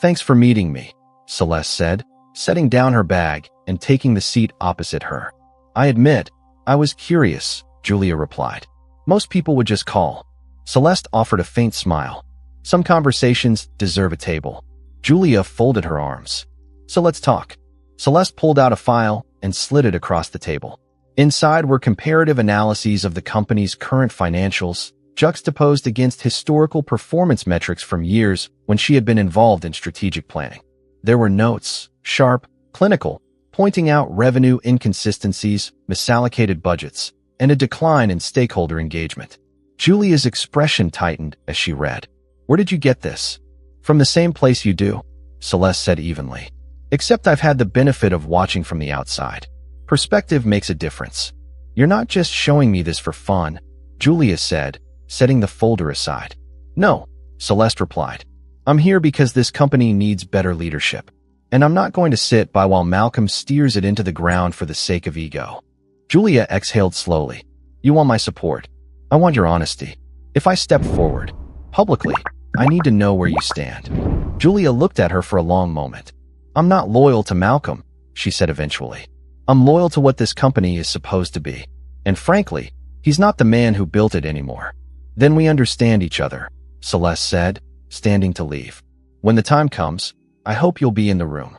Thanks for meeting me, Celeste said, setting down her bag and taking the seat opposite her. I admit, I was curious, Julia replied. Most people would just call. Celeste offered a faint smile. Some conversations deserve a table. Julia folded her arms. So let's talk. Celeste pulled out a file and slid it across the table. Inside were comparative analyses of the company's current financials, juxtaposed against historical performance metrics from years when she had been involved in strategic planning. There were notes, sharp, clinical, pointing out revenue inconsistencies, misallocated budgets, and a decline in stakeholder engagement. Julia's expression tightened as she read. "Where did you get this?" "From the same place you do," Celeste said evenly. "Except I've had the benefit of watching from the outside. Perspective makes a difference." "You're not just showing me this for fun," Julia said, setting the folder aside. "No," Celeste replied. "I'm here because this company needs better leadership. And I'm not going to sit by while Malcolm steers it into the ground for the sake of ego." Julia exhaled slowly. "You want my support. I want your honesty. If I step forward, publicly, I need to know where you stand." Julia looked at her for a long moment. "I'm not loyal to Malcolm," she said eventually. "I'm loyal to what this company is supposed to be. And frankly, he's not the man who built it anymore." "Then we understand each other," Celeste said, standing to leave. "When the time comes, I hope you'll be in the room."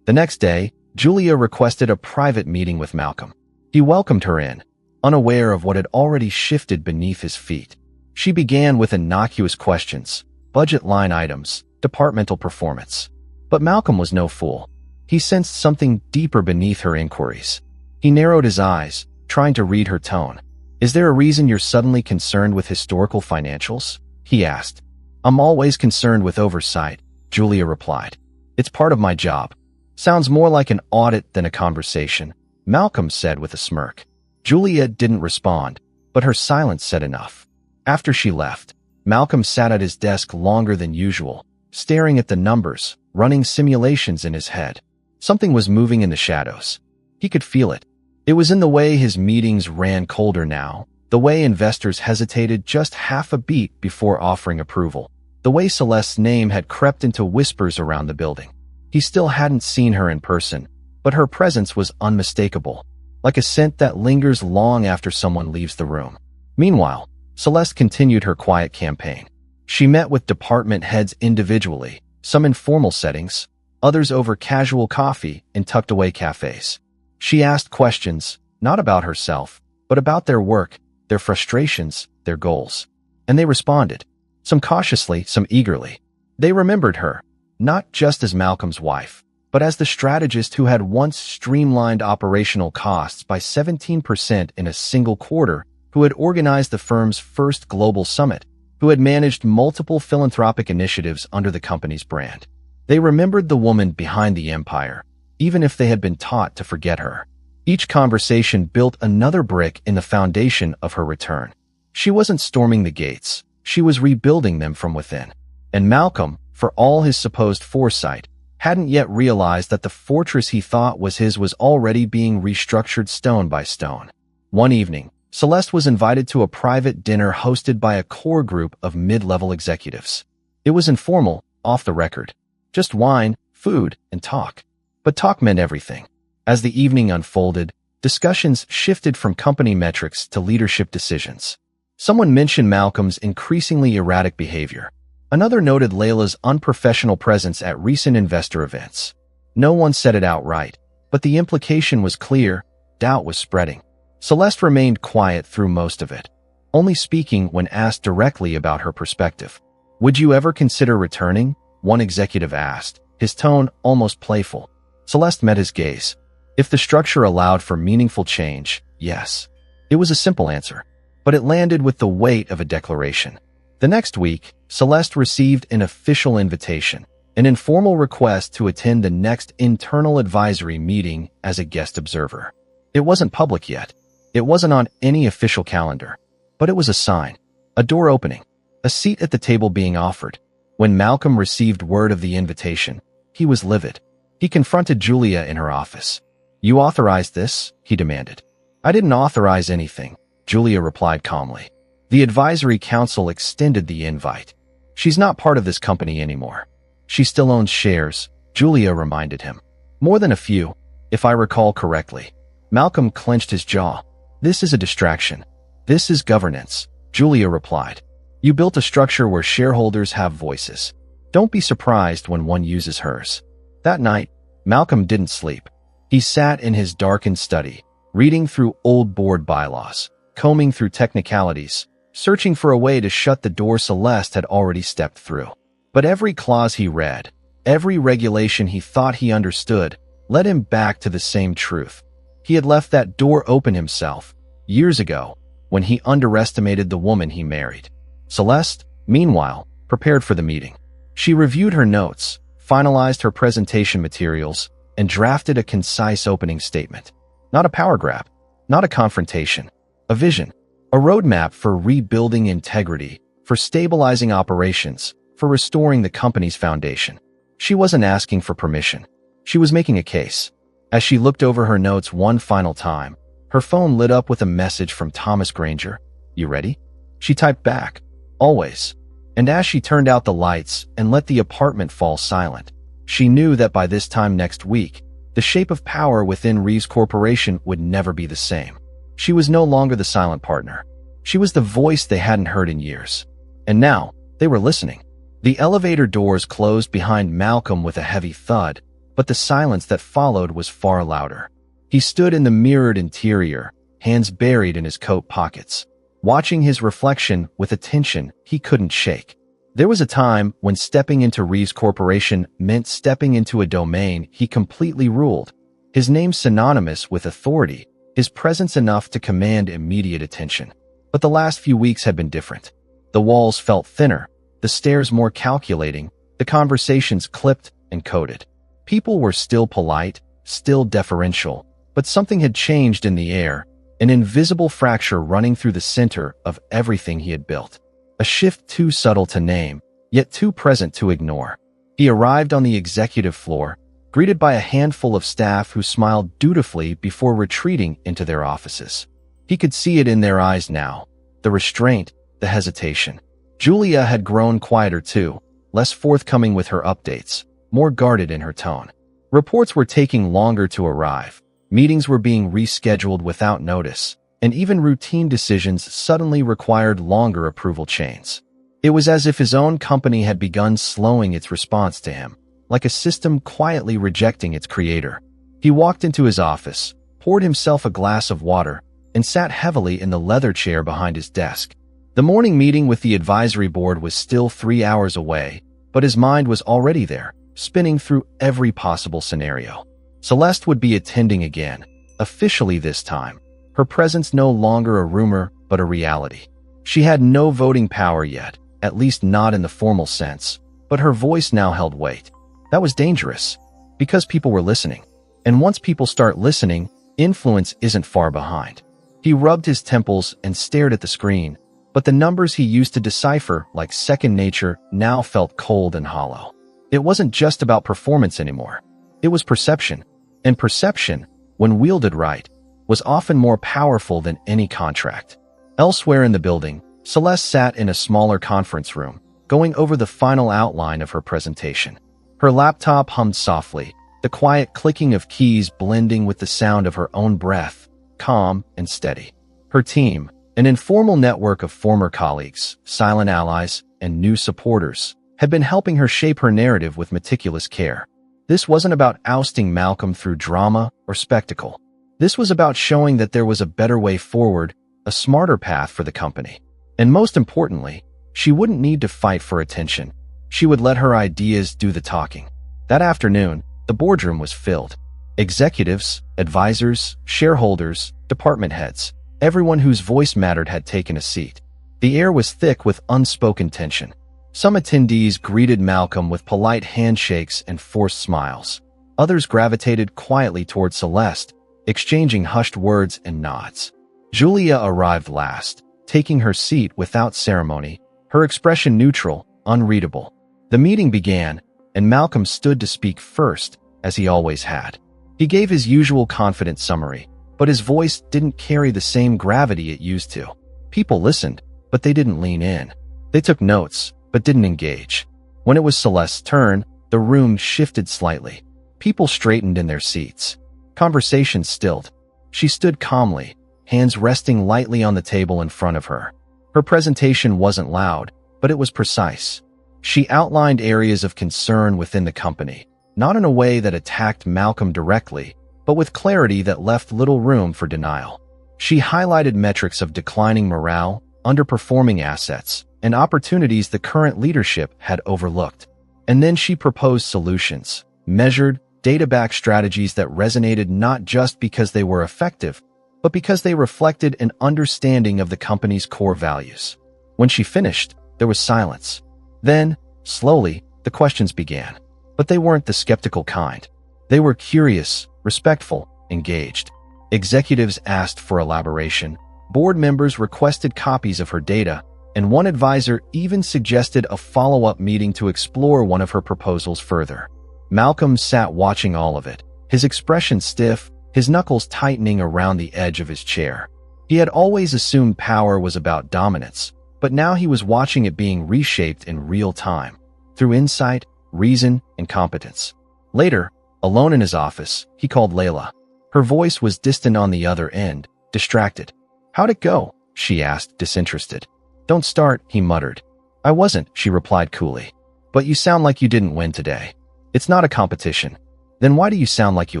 The next day, Julia requested a private meeting with Malcolm. He welcomed her in, unaware of what had already shifted beneath his feet. She began with innocuous questions, budget line items, departmental performance. But Malcolm was no fool. He sensed something deeper beneath her inquiries. He narrowed his eyes, trying to read her tone. "Is there a reason you're suddenly concerned with historical financials?" he asked. "I'm always concerned with oversight," Julia replied. "It's part of my job." "Sounds more like an audit than a conversation," Malcolm said with a smirk. Julia didn't respond, but her silence said enough. After she left, Malcolm sat at his desk longer than usual, staring at the numbers, running simulations in his head. Something was moving in the shadows. He could feel it. It was in the way his meetings ran colder now, the way investors hesitated just half a beat before offering approval, the way Celeste's name had crept into whispers around the building. He still hadn't seen her in person, but her presence was unmistakable, like a scent that lingers long after someone leaves the room. Meanwhile, Celeste continued her quiet campaign. She met with department heads individually, some in formal settings, others over casual coffee in tucked-away cafes. She asked questions, not about herself, but about their work, their frustrations, their goals. And they responded, some cautiously, some eagerly. They remembered her, not just as Malcolm's wife, but as the strategist who had once streamlined operational costs by 17% in a single quarter, who had organized the firm's first global summit, who had managed multiple philanthropic initiatives under the company's brand. They remembered the woman behind the empire, even if they had been taught to forget her. Each conversation built another brick in the foundation of her return. She wasn't storming the gates, she was rebuilding them from within. And Malcolm, for all his supposed foresight, hadn't yet realized that the fortress he thought was his was already being restructured stone by stone. One evening, Celeste was invited to a private dinner hosted by a core group of mid-level executives. It was informal, off the record. Just wine, food, and talk. But talk meant everything. As the evening unfolded, discussions shifted from company metrics to leadership decisions. Someone mentioned Malcolm's increasingly erratic behavior. Another noted Layla's unprofessional presence at recent investor events. No one said it outright, but the implication was clear. Doubt was spreading. Celeste remained quiet through most of it, only speaking when asked directly about her perspective. "Would you ever consider returning?" one executive asked, his tone almost playful. Celeste met his gaze. If the structure allowed for meaningful change, yes. It was a simple answer, but it landed with the weight of a declaration. The next week, Celeste received an official invitation, an informal request to attend the next internal advisory meeting as a guest observer. It wasn't public yet. It wasn't on any official calendar, but it was a sign, a door opening, a seat at the table being offered. When Malcolm received word of the invitation, he was livid. He confronted Julia in her office. "You authorized this?" he demanded. "I didn't authorize anything," Julia replied calmly. "The advisory council extended the invite. She's not part of this company anymore." "She still owns shares," Julia reminded him. "More than a few, if I recall correctly." Malcolm clenched his jaw. "This is a distraction. This is governance," Julia replied. "You built a structure where shareholders have voices. Don't be surprised when one uses hers." That night, Malcolm didn't sleep. He sat in his darkened study, reading through old board bylaws, combing through technicalities, searching for a way to shut the door Celeste had already stepped through. But every clause he read, every regulation he thought he understood, led him back to the same truth. He had left that door open himself, years ago, when he underestimated the woman he married. Celeste, meanwhile, prepared for the meeting. She reviewed her notes, finalized her presentation materials, and drafted a concise opening statement. Not a power grab, not a confrontation, a vision, a roadmap for rebuilding integrity, for stabilizing operations, for restoring the company's foundation. She wasn't asking for permission. She was making a case. As she looked over her notes one final time, her phone lit up with a message from Thomas Granger. "You ready?" She typed back, "Always." And as she turned out the lights and let the apartment fall silent, she knew that by this time next week, the shape of power within Reeves Corporation would never be the same. She was no longer the silent partner. She was the voice they hadn't heard in years. And now, they were listening. The elevator doors closed behind Malcolm with a heavy thud, but the silence that followed was far louder. He stood in the mirrored interior, hands buried in his coat pockets, watching his reflection with a tension he couldn't shake. There was a time when stepping into Reeves Corporation meant stepping into a domain he completely ruled. His name synonymous with authority, his presence enough to command immediate attention. But the last few weeks had been different. The walls felt thinner, the stares more calculating, the conversations clipped and coded. People were still polite, still deferential, but something had changed in the air, an invisible fracture running through the center of everything he had built. A shift too subtle to name, yet too present to ignore. He arrived on the executive floor, greeted by a handful of staff who smiled dutifully before retreating into their offices. He could see it in their eyes now, the restraint, the hesitation. Julia had grown quieter too, less forthcoming with her updates, more guarded in her tone. Reports were taking longer to arrive. Meetings were being rescheduled without notice, and even routine decisions suddenly required longer approval chains. It was as if his own company had begun slowing its response to him, like a system quietly rejecting its creator. He walked into his office, poured himself a glass of water, and sat heavily in the leather chair behind his desk. The morning meeting with the advisory board was still 3 hours away, but his mind was already there, spinning through every possible scenario. Celeste would be attending again, officially this time. Her presence no longer a rumor, but a reality. She had no voting power yet, at least not in the formal sense, but her voice now held weight. That was dangerous, because people were listening. And once people start listening, influence isn't far behind. He rubbed his temples and stared at the screen, but the numbers he used to decipher like second nature now felt cold and hollow. It wasn't just about performance anymore. It was perception. And perception, when wielded right, was often more powerful than any contract. Elsewhere in the building, Celeste sat in a smaller conference room, going over the final outline of her presentation. Her laptop hummed softly, the quiet clicking of keys blending with the sound of her own breath, calm and steady. Her team, an informal network of former colleagues, silent allies, and new supporters, had been helping her shape her narrative with meticulous care. This wasn't about ousting Malcolm through drama or spectacle. This was about showing that there was a better way forward, a smarter path for the company. And most importantly, she wouldn't need to fight for attention. She would let her ideas do the talking. That afternoon, the boardroom was filled. Executives, advisors, shareholders, department heads, everyone whose voice mattered had taken a seat. The air was thick with unspoken tension. Some attendees greeted Malcolm with polite handshakes and forced smiles. Others gravitated quietly toward Celeste, exchanging hushed words and nods. Julia arrived last, taking her seat without ceremony, her expression neutral, unreadable. The meeting began, and Malcolm stood to speak first, as he always had. He gave his usual confident summary, but his voice didn't carry the same gravity it used to. People listened, but they didn't lean in. They took notes, but didn't engage. When it was Celeste's turn, the room shifted slightly. People straightened in their seats. Conversation stilled. She stood calmly, hands resting lightly on the table in front of her. Her presentation wasn't loud, but it was precise. She outlined areas of concern within the company, not in a way that attacked Malcolm directly, but with clarity that left little room for denial. She highlighted metrics of declining morale, underperforming assets, and opportunities the current leadership had overlooked. And then she proposed solutions, measured, data-backed strategies that resonated not just because they were effective, but because they reflected an understanding of the company's core values. When she finished, there was silence. Then, slowly, the questions began. But they weren't the skeptical kind. They were curious, respectful, engaged. Executives asked for elaboration, board members requested copies of her data, and one advisor even suggested a follow-up meeting to explore one of her proposals further. Malcolm sat watching all of it, his expression stiff, his knuckles tightening around the edge of his chair. He had always assumed power was about dominance, but now he was watching it being reshaped in real time, through insight, reason, and competence. Later, alone in his office, he called Layla. Her voice was distant on the other end, distracted. "How'd it go?" she asked, disinterested. "Don't start," he muttered. "I wasn't," she replied coolly. "But you sound like you didn't win today. It's not a competition. Then why do you sound like you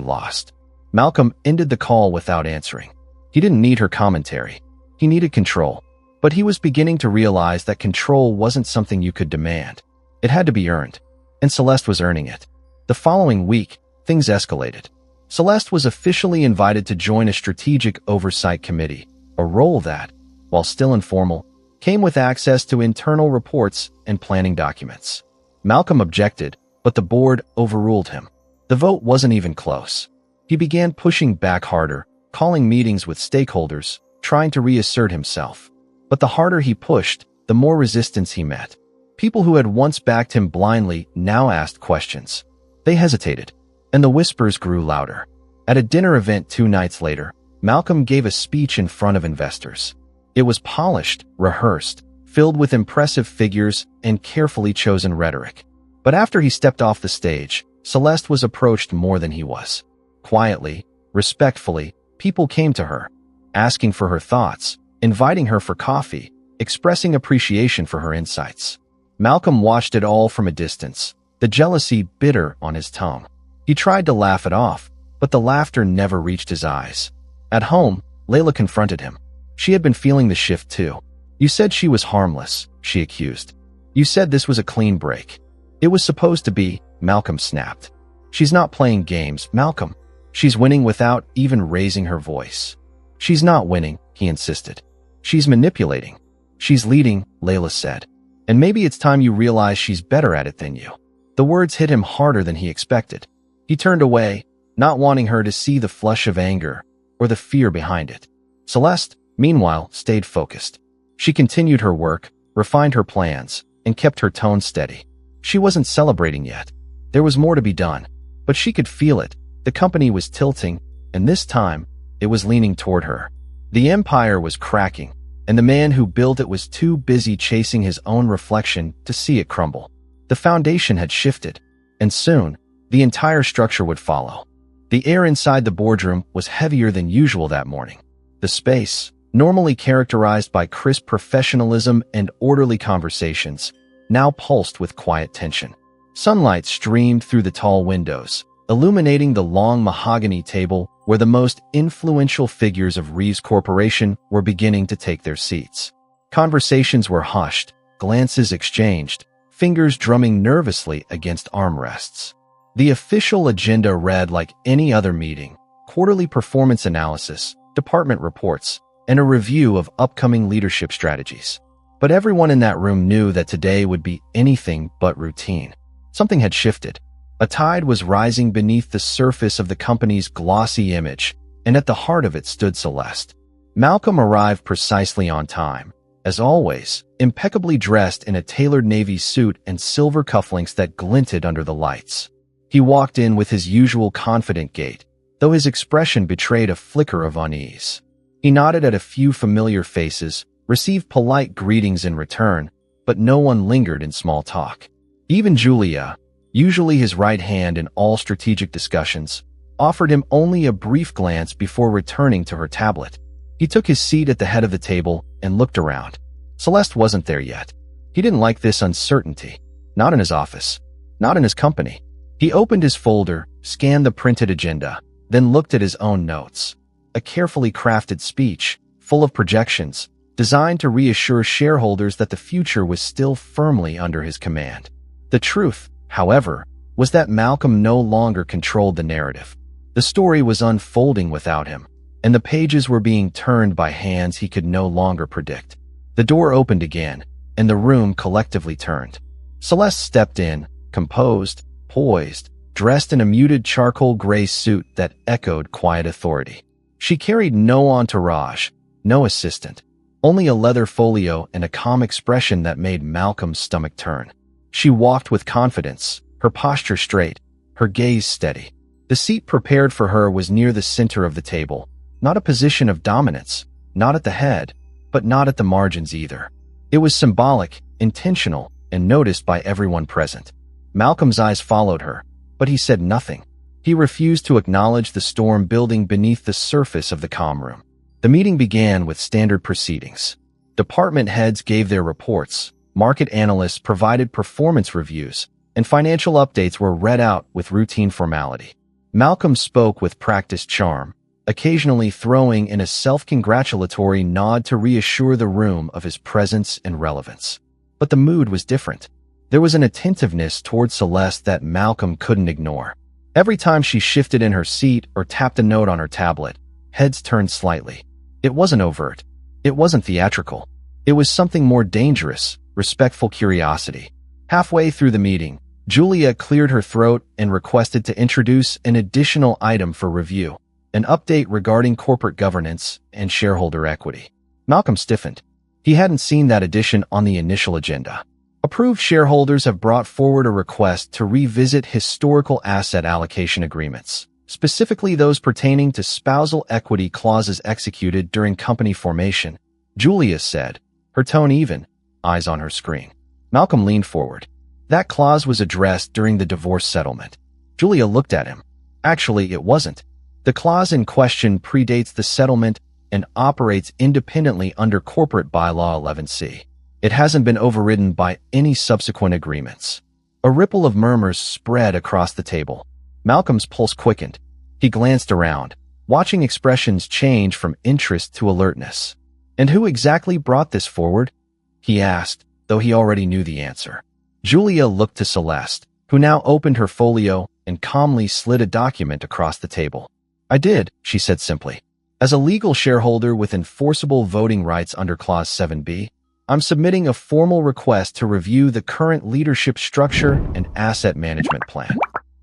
lost?" Malcolm ended the call without answering. He didn't need her commentary. He needed control. But he was beginning to realize that control wasn't something you could demand. It had to be earned. And Celeste was earning it. The following week, things escalated. Celeste was officially invited to join a strategic oversight committee, a role that, while still informal, came with access to internal reports and planning documents. Malcolm objected, but the board overruled him. The vote wasn't even close. He began pushing back harder, calling meetings with stakeholders, trying to reassert himself. But the harder he pushed, the more resistance he met. People who had once backed him blindly now asked questions. They hesitated, and the whispers grew louder. At a dinner event 2 nights later, Malcolm gave a speech in front of investors. It was polished, rehearsed, filled with impressive figures and carefully chosen rhetoric. But after he stepped off the stage, Celeste was approached more than he was. Quietly, respectfully, people came to her, asking for her thoughts, inviting her for coffee, expressing appreciation for her insights. Malcolm watched it all from a distance, the jealousy bitter on his tongue. He tried to laugh it off, but the laughter never reached his eyes. At home, Layla confronted him. She had been feeling the shift too. "You said she was harmless," she accused. "You said this was a clean break." "It was supposed to be," Malcolm snapped. "She's not playing games, Malcolm. She's winning without even raising her voice." "She's not winning," he insisted. "She's manipulating. She's leading," Layla said. "And maybe it's time you realize she's better at it than you." The words hit him harder than he expected. He turned away, not wanting her to see the flush of anger or the fear behind it. Celeste, meanwhile, stayed focused. She continued her work, refined her plans, and kept her tone steady. She wasn't celebrating yet. There was more to be done, but she could feel it. The company was tilting, and this time, it was leaning toward her. The empire was cracking, and the man who built it was too busy chasing his own reflection to see it crumble. The foundation had shifted, and soon, the entire structure would follow. The air inside the boardroom was heavier than usual that morning. The space, normally characterized by crisp professionalism and orderly conversations, now pulsed with quiet tension. Sunlight streamed through the tall windows, illuminating the long mahogany table where the most influential figures of Reeves Corporation were beginning to take their seats. Conversations were hushed, glances exchanged, fingers drumming nervously against armrests. The official agenda read like any other meeting: quarterly performance analysis, department reports, and a review of upcoming leadership strategies. But everyone in that room knew that today would be anything but routine. Something had shifted. A tide was rising beneath the surface of the company's glossy image, and at the heart of it stood Celeste. Malcolm arrived precisely on time, as always, impeccably dressed in a tailored navy suit and silver cufflinks that glinted under the lights. He walked in with his usual confident gait, though his expression betrayed a flicker of unease. He nodded at a few familiar faces, received polite greetings in return, but no one lingered in small talk. Even Julia, usually his right hand in all strategic discussions, offered him only a brief glance before returning to her tablet. He took his seat at the head of the table and looked around. Celeste wasn't there yet. He didn't like this uncertainty. Not in his office. Not in his company. He opened his folder, scanned the printed agenda, then looked at his own notes. A carefully crafted speech, full of projections, designed to reassure shareholders that the future was still firmly under his command. The truth, however, was that Malcolm no longer controlled the narrative. The story was unfolding without him, and the pages were being turned by hands he could no longer predict. The door opened again, and the room collectively turned. Celeste stepped in, composed, poised, dressed in a muted charcoal gray suit that echoed quiet authority. She carried no entourage, no assistant, only a leather folio and a calm expression that made Malcolm's stomach turn. She walked with confidence, her posture straight, her gaze steady. The seat prepared for her was near the center of the table, not a position of dominance, not at the head, but not at the margins either. It was symbolic, intentional, and noticed by everyone present. Malcolm's eyes followed her, but he said nothing. He refused to acknowledge the storm building beneath the surface of the comm room. The meeting began with standard proceedings. Department heads gave their reports, market analysts provided performance reviews, and financial updates were read out with routine formality. Malcolm spoke with practiced charm, occasionally throwing in a self-congratulatory nod to reassure the room of his presence and relevance. But the mood was different. There was an attentiveness toward Celeste that Malcolm couldn't ignore. Every time she shifted in her seat or tapped a note on her tablet, heads turned slightly. It wasn't overt. It wasn't theatrical. It was something more dangerous, respectful curiosity. Halfway through the meeting, Julia cleared her throat and requested to introduce an additional item for review, an update regarding corporate governance and shareholder equity. Malcolm stiffened. He hadn't seen that addition on the initial agenda. Approved shareholders have brought forward a request to revisit historical asset allocation agreements, specifically those pertaining to spousal equity clauses executed during company formation, Julia said, her tone even, eyes on her screen. Malcolm leaned forward. That clause was addressed during the divorce settlement. Julia looked at him. Actually, it wasn't. The clause in question predates the settlement and operates independently under Corporate Bylaw 11C. It hasn't been overridden by any subsequent agreements. A ripple of murmurs spread across the table. Malcolm's pulse quickened. He glanced around, watching expressions change from interest to alertness. And who exactly brought this forward? He asked, though he already knew the answer. Julia looked to Celeste, who now opened her folio and calmly slid a document across the table. I did, she said simply. As a legal shareholder with enforceable voting rights under Clause 7B, I'm submitting a formal request to review the current leadership structure and asset management plan.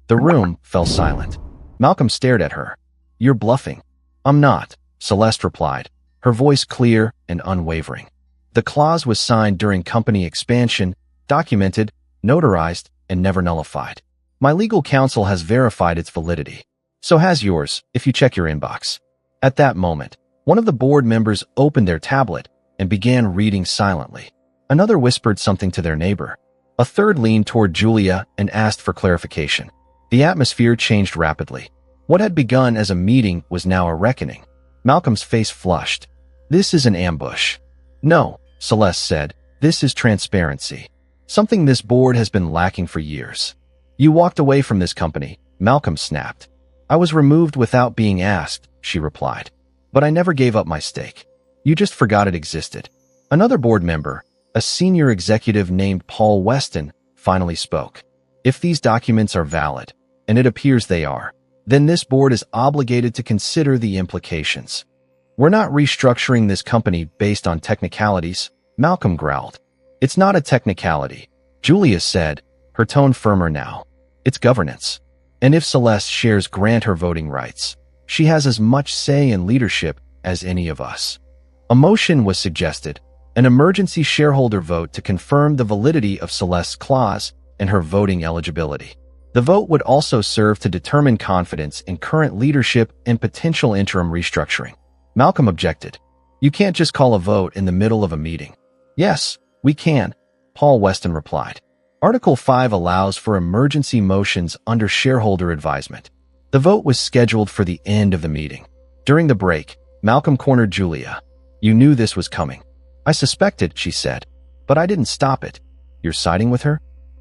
The room fell silent. Malcolm stared at her. You're bluffing. I'm not, Celeste replied, her voice clear and unwavering. The clause was signed during company expansion, documented, notarized, and never nullified. My legal counsel has verified its validity. So has yours, if you check your inbox. At that moment, one of the board members opened their tablet and began reading silently. Another whispered something to their neighbor. A third leaned toward Julia and asked for clarification. The atmosphere changed rapidly. What had begun as a meeting was now a reckoning. Malcolm's face flushed. This is an ambush. No, Celeste said. This is transparency. Something this board has been lacking for years. You walked away from this company, Malcolm snapped. I was removed without being asked, she replied. But I never gave up my stake. You just forgot it existed. Another board member, a senior executive named Paul Weston, finally spoke. If these documents are valid, and it appears they are, then this board is obligated to consider the implications. We're not restructuring this company based on technicalities, Malcolm growled. It's not a technicality, Julia said, her tone firmer now. It's governance. And if Celeste shares grant her voting rights, she has as much say in leadership as any of us. A motion was suggested, an emergency shareholder vote to confirm the validity of Celeste's clause and her voting eligibility. The vote would also serve to determine confidence in current leadership and potential interim restructuring. Malcolm objected. You can't just call a vote in the middle of a meeting. Yes, we can, Paul Weston replied. Article 5 allows for emergency motions under shareholder advisement. The vote was scheduled for the end of the meeting. During the break, Malcolm cornered Julia. You knew this was coming. I suspected, she said, but I didn't stop it. You're siding with her?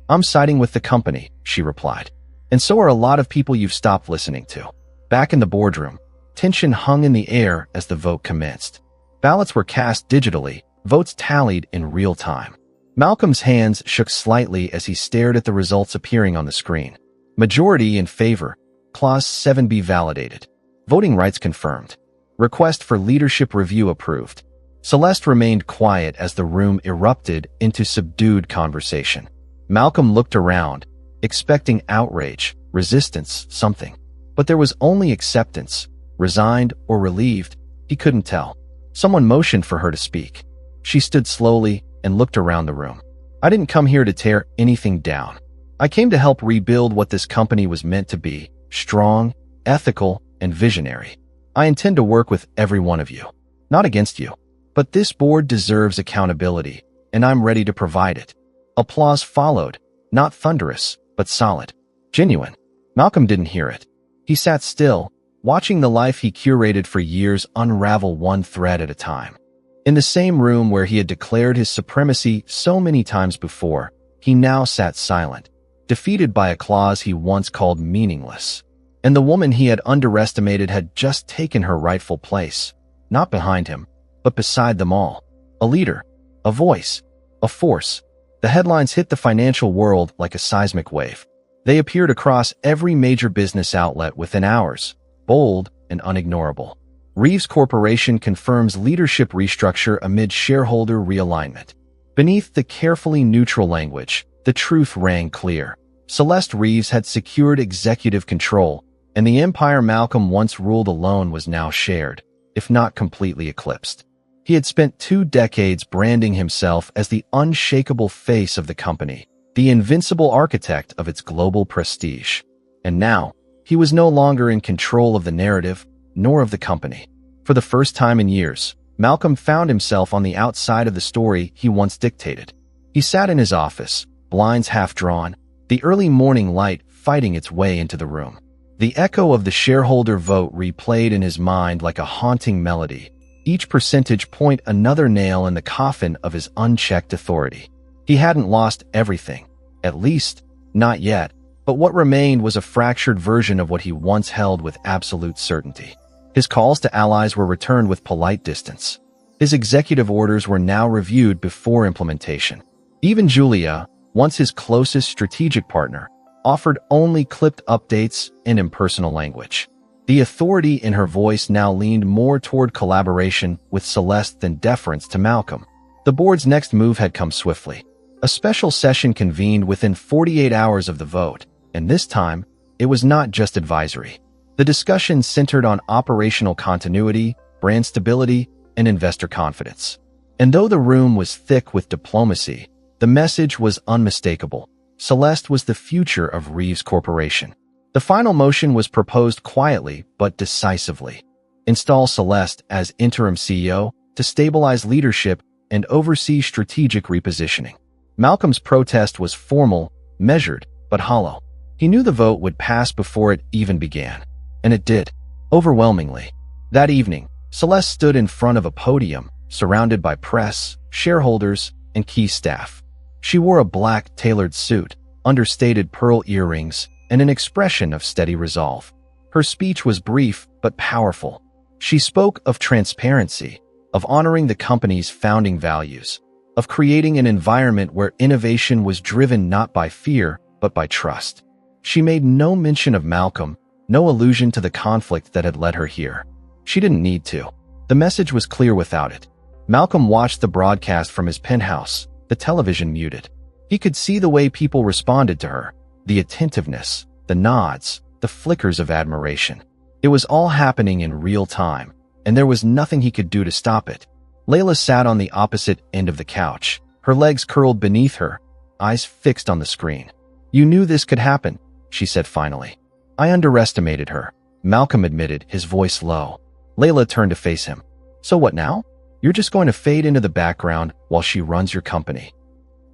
I'm siding with the company, she replied. And so are a lot of people you've stopped listening to. Back in the boardroom, tension hung in the air as the vote commenced. Ballots were cast digitally, votes tallied in real time. Malcolm's hands shook slightly as he stared at the results appearing on the screen. Majority in favor. Clause 7B validated. Voting rights confirmed. Request for leadership review approved. Celeste remained quiet as the room erupted into subdued conversation. Malcolm looked around, expecting outrage, resistance, something. But there was only acceptance. Resigned or relieved, he couldn't tell. Someone motioned for her to speak. She stood slowly and looked around the room. I didn't come here to tear anything down. I came to help rebuild what this company was meant to be: strong, ethical, and visionary. I intend to work with every one of you. Not against you. But this board deserves accountability, and I'm ready to provide it. Applause followed, not thunderous, but solid. Genuine. Malcolm didn't hear it. He sat still, watching the life he curated for years unravel one thread at a time. In the same room where he had declared his supremacy so many times before, he now sat silent, defeated by a clause he once called meaningless. And the woman he had underestimated had just taken her rightful place, not behind him, but beside them all. A leader, a voice, a force. The headlines hit the financial world like a seismic wave. They appeared across every major business outlet within hours, bold and unignorable. Reeves Corporation confirms leadership restructure amid shareholder realignment. Beneath the carefully neutral language, the truth rang clear. Celeste Reeves had secured executive control, and the empire Malcolm once ruled alone was now shared, if not completely eclipsed. He had spent 2 decades branding himself as the unshakable face of the company, the invincible architect of its global prestige. And now, he was no longer in control of the narrative, nor of the company. For the first time in years, Malcolm found himself on the outside of the story he once dictated. He sat in his office, blinds half drawn, the early morning light fighting its way into the room. The echo of the shareholder vote replayed in his mind like a haunting melody, each percentage point another nail in the coffin of his unchecked authority. He hadn't lost everything, at least, not yet, but what remained was a fractured version of what he once held with absolute certainty. His calls to allies were returned with polite distance. His executive orders were now reviewed before implementation. Even Julia, once his closest strategic partner, offered only clipped updates in impersonal language. The authority in her voice now leaned more toward collaboration with Celeste than deference to Malcolm. The board's next move had come swiftly. A special session convened within 48 hours of the vote, and this time, it was not just advisory. The discussion centered on operational continuity, brand stability, and investor confidence. And though the room was thick with diplomacy, the message was unmistakable. Celeste was the future of Reeves Corporation. The final motion was proposed quietly but decisively. Install Celeste as interim CEO to stabilize leadership and oversee strategic repositioning. Malcolm's protest was formal, measured, but hollow. He knew the vote would pass before it even began. And it did, overwhelmingly. That evening, Celeste stood in front of a podium, surrounded by press, shareholders, and key staff. She wore a black, tailored suit, understated pearl earrings, and an expression of steady resolve. Her speech was brief but powerful. She spoke of transparency, of honoring the company's founding values, of creating an environment where innovation was driven not by fear but by trust. She made no mention of Malcolm, no allusion to the conflict that had led her here. She didn't need to. The message was clear without it. Malcolm watched the broadcast from his penthouse, the television muted. He could see the way people responded to her, the attentiveness, the nods, the flickers of admiration. It was all happening in real time, and there was nothing he could do to stop it. Layla sat on the opposite end of the couch, her legs curled beneath her, eyes fixed on the screen. "You knew this could happen," she said finally. "I underestimated her," Malcolm admitted, his voice low. Layla turned to face him. "So what now? You're just going to fade into the background while she runs your company."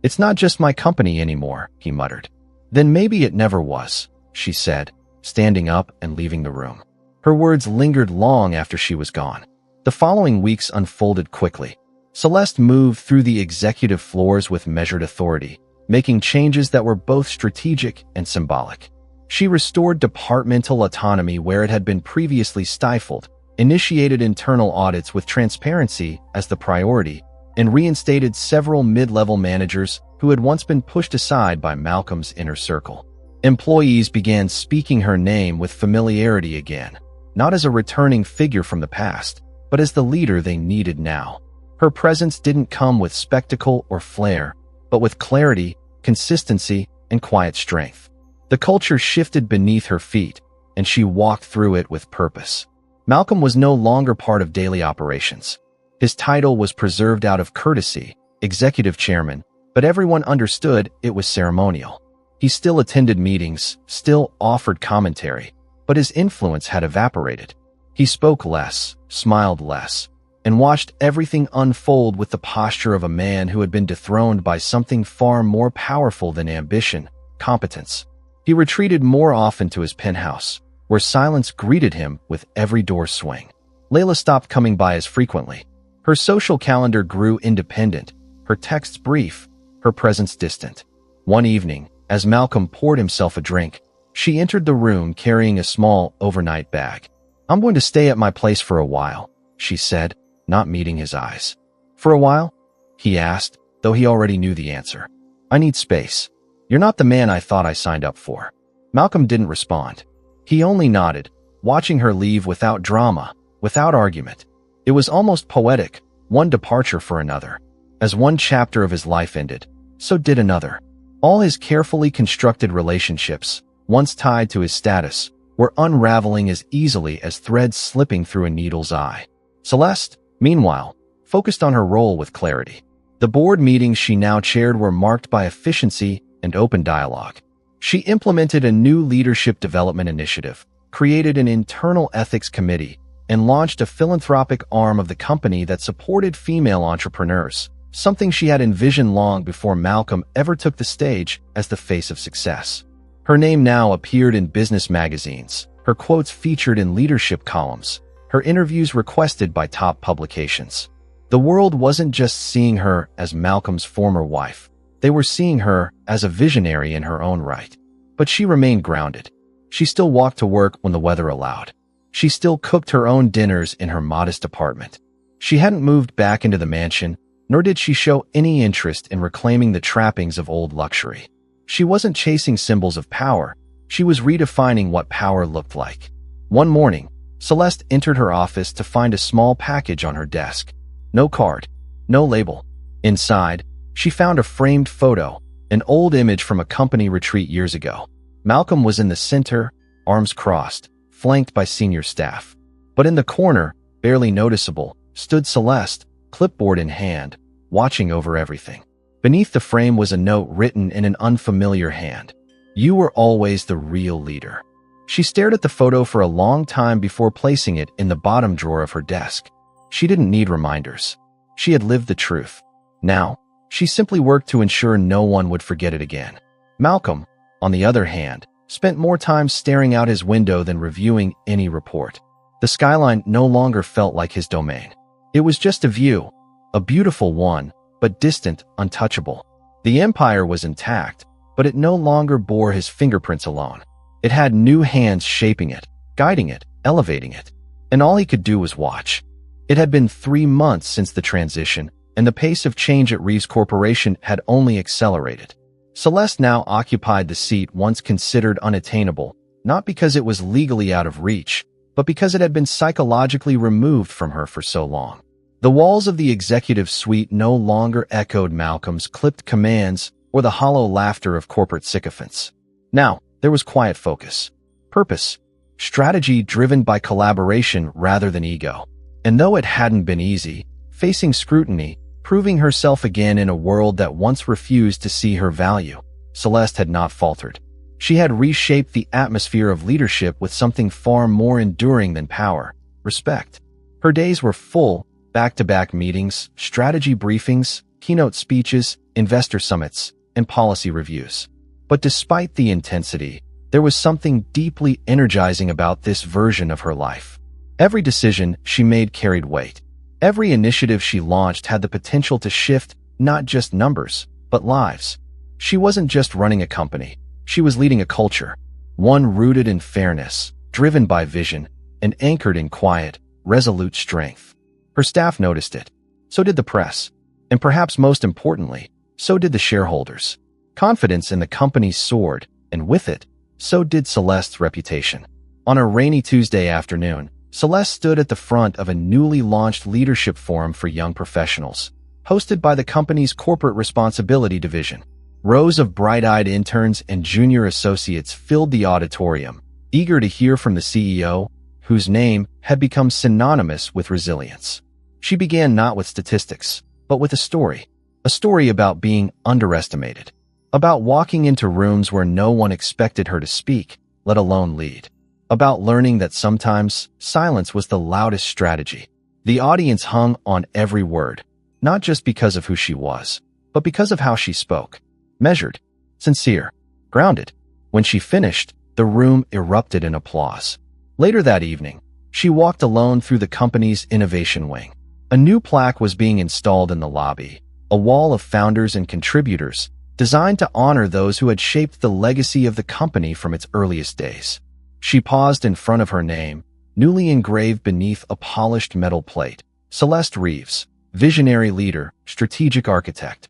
"It's not just my company anymore," he muttered. "Then maybe it never was," she said, standing up and leaving the room. Her words lingered long after she was gone. The following weeks unfolded quickly. Celeste moved through the executive floors with measured authority, making changes that were both strategic and symbolic. She restored departmental autonomy where it had been previously stifled, initiated internal audits with transparency as the priority, and reinstated several mid-level managers who had once been pushed aside by Malcolm's inner circle. Employees began speaking her name with familiarity again, not as a returning figure from the past, but as the leader they needed now. Her presence didn't come with spectacle or flair, but with clarity, consistency, and quiet strength. The culture shifted beneath her feet, and she walked through it with purpose. Malcolm was no longer part of daily operations. His title was preserved out of courtesy, executive chairman, but everyone understood it was ceremonial. He still attended meetings, still offered commentary, but his influence had evaporated. He spoke less, smiled less, and watched everything unfold with the posture of a man who had been dethroned by something far more powerful than ambition, competence. He retreated more often to his penthouse, where silence greeted him with every door swing. Layla stopped coming by as frequently. Her social calendar grew independent, her texts brief, her presence distant. One evening, as Malcolm poured himself a drink, she entered the room carrying a small overnight bag. "I'm going to stay at my place for a while," she said, not meeting his eyes. "For a while?" he asked, though he already knew the answer. "I need space. You're not the man I thought I signed up for." Malcolm didn't respond. He only nodded, watching her leave without drama, without argument. It was almost poetic, one departure for another. As one chapter of his life ended, so did another. All his carefully constructed relationships, once tied to his status, were unraveling as easily as threads slipping through a needle's eye. Celeste, meanwhile, focused on her role with clarity. The board meetings she now chaired were marked by efficiency and open dialogue. She implemented a new leadership development initiative, created an internal ethics committee, and launched a philanthropic arm of the company that supported female entrepreneurs, something she had envisioned long before Malcolm ever took the stage as the face of success. Her name now appeared in business magazines, her quotes featured in leadership columns, her interviews requested by top publications. The world wasn't just seeing her as Malcolm's former wife. They were seeing her as a visionary in her own right. But she remained grounded. She still walked to work when the weather allowed. She still cooked her own dinners in her modest apartment. She hadn't moved back into the mansion, nor did she show any interest in reclaiming the trappings of old luxury. She wasn't chasing symbols of power. She was redefining what power looked like. One morning, Celeste entered her office to find a small package on her desk. No card, no label. Inside, she found a framed photo, an old image from a company retreat years ago. Malcolm was in the center, arms crossed, flanked by senior staff. But in the corner, barely noticeable, stood Celeste, clipboard in hand, watching over everything. Beneath the frame was a note written in an unfamiliar hand. "You were always the real leader." She stared at the photo for a long time before placing it in the bottom drawer of her desk. She didn't need reminders. She had lived the truth. Now, she simply worked to ensure no one would forget it again. Malcolm, on the other hand, spent more time staring out his window than reviewing any report. The skyline no longer felt like his domain. It was just a view, a beautiful one, but distant, untouchable. The empire was intact, but it no longer bore his fingerprints alone. It had new hands shaping it, guiding it, elevating it. And all he could do was watch. It had been 3 months since the transition, and the pace of change at Reeves Corporation had only accelerated. Celeste now occupied the seat once considered unattainable, not because it was legally out of reach, but because it had been psychologically removed from her for so long. The walls of the executive suite no longer echoed Malcolm's clipped commands or the hollow laughter of corporate sycophants. Now, there was quiet focus, purpose, strategy driven by collaboration rather than ego. And though it hadn't been easy, facing scrutiny, proving herself again in a world that once refused to see her value, Celeste had not faltered. She had reshaped the atmosphere of leadership with something far more enduring than power, respect. Her days were full, back-to-back meetings, strategy briefings, keynote speeches, investor summits, and policy reviews. But despite the intensity, there was something deeply energizing about this version of her life. Every decision she made carried weight. Every initiative she launched had the potential to shift not just numbers, but lives. She wasn't just running a company. She was leading a culture. one rooted in fairness, driven by vision, and anchored in quiet, resolute strength. Her staff noticed it. So did the press. And perhaps most importantly, so did the shareholders. Confidence in the company soared, and with it, so did Celeste's reputation. On a rainy Tuesday afternoon, Celeste stood at the front of a newly launched leadership forum for young professionals, hosted by the company's corporate responsibility division. Rows of bright-eyed interns and junior associates filled the auditorium, eager to hear from the CEO, whose name had become synonymous with resilience. She began not with statistics, but with a story about being underestimated, about walking into rooms where no one expected her to speak, let alone lead, about learning that sometimes silence was the loudest strategy. The audience hung on every word, not just because of who she was, but because of how she spoke. Measured, sincere, grounded. When she finished, the room erupted in applause. Later that evening, she walked alone through the company's innovation wing. A new plaque was being installed in the lobby, a wall of founders and contributors, designed to honor those who had shaped the legacy of the company from its earliest days. She paused in front of her name, newly engraved beneath a polished metal plate. Celeste Reeves, visionary leader, strategic architect.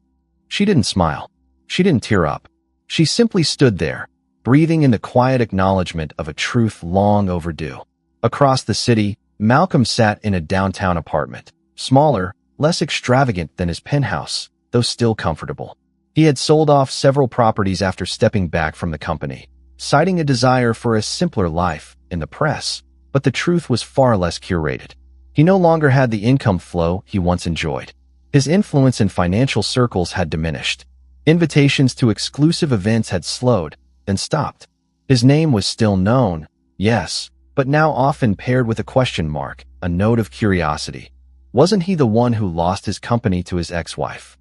She didn't smile. She didn't tear up. She simply stood there, breathing in the quiet acknowledgement of a truth long overdue. Across the city, Malcolm sat in a downtown apartment, smaller, less extravagant than his penthouse, though still comfortable. He had sold off several properties after stepping back from the company, citing a desire for a simpler life in the press, but the truth was far less curated. He no longer had the income flow he once enjoyed. His influence in financial circles had diminished. Invitations to exclusive events had slowed, then stopped. His name was still known, yes, but now often paired with a question mark, a note of curiosity. Wasn't he the one who lost his company to his ex-wife?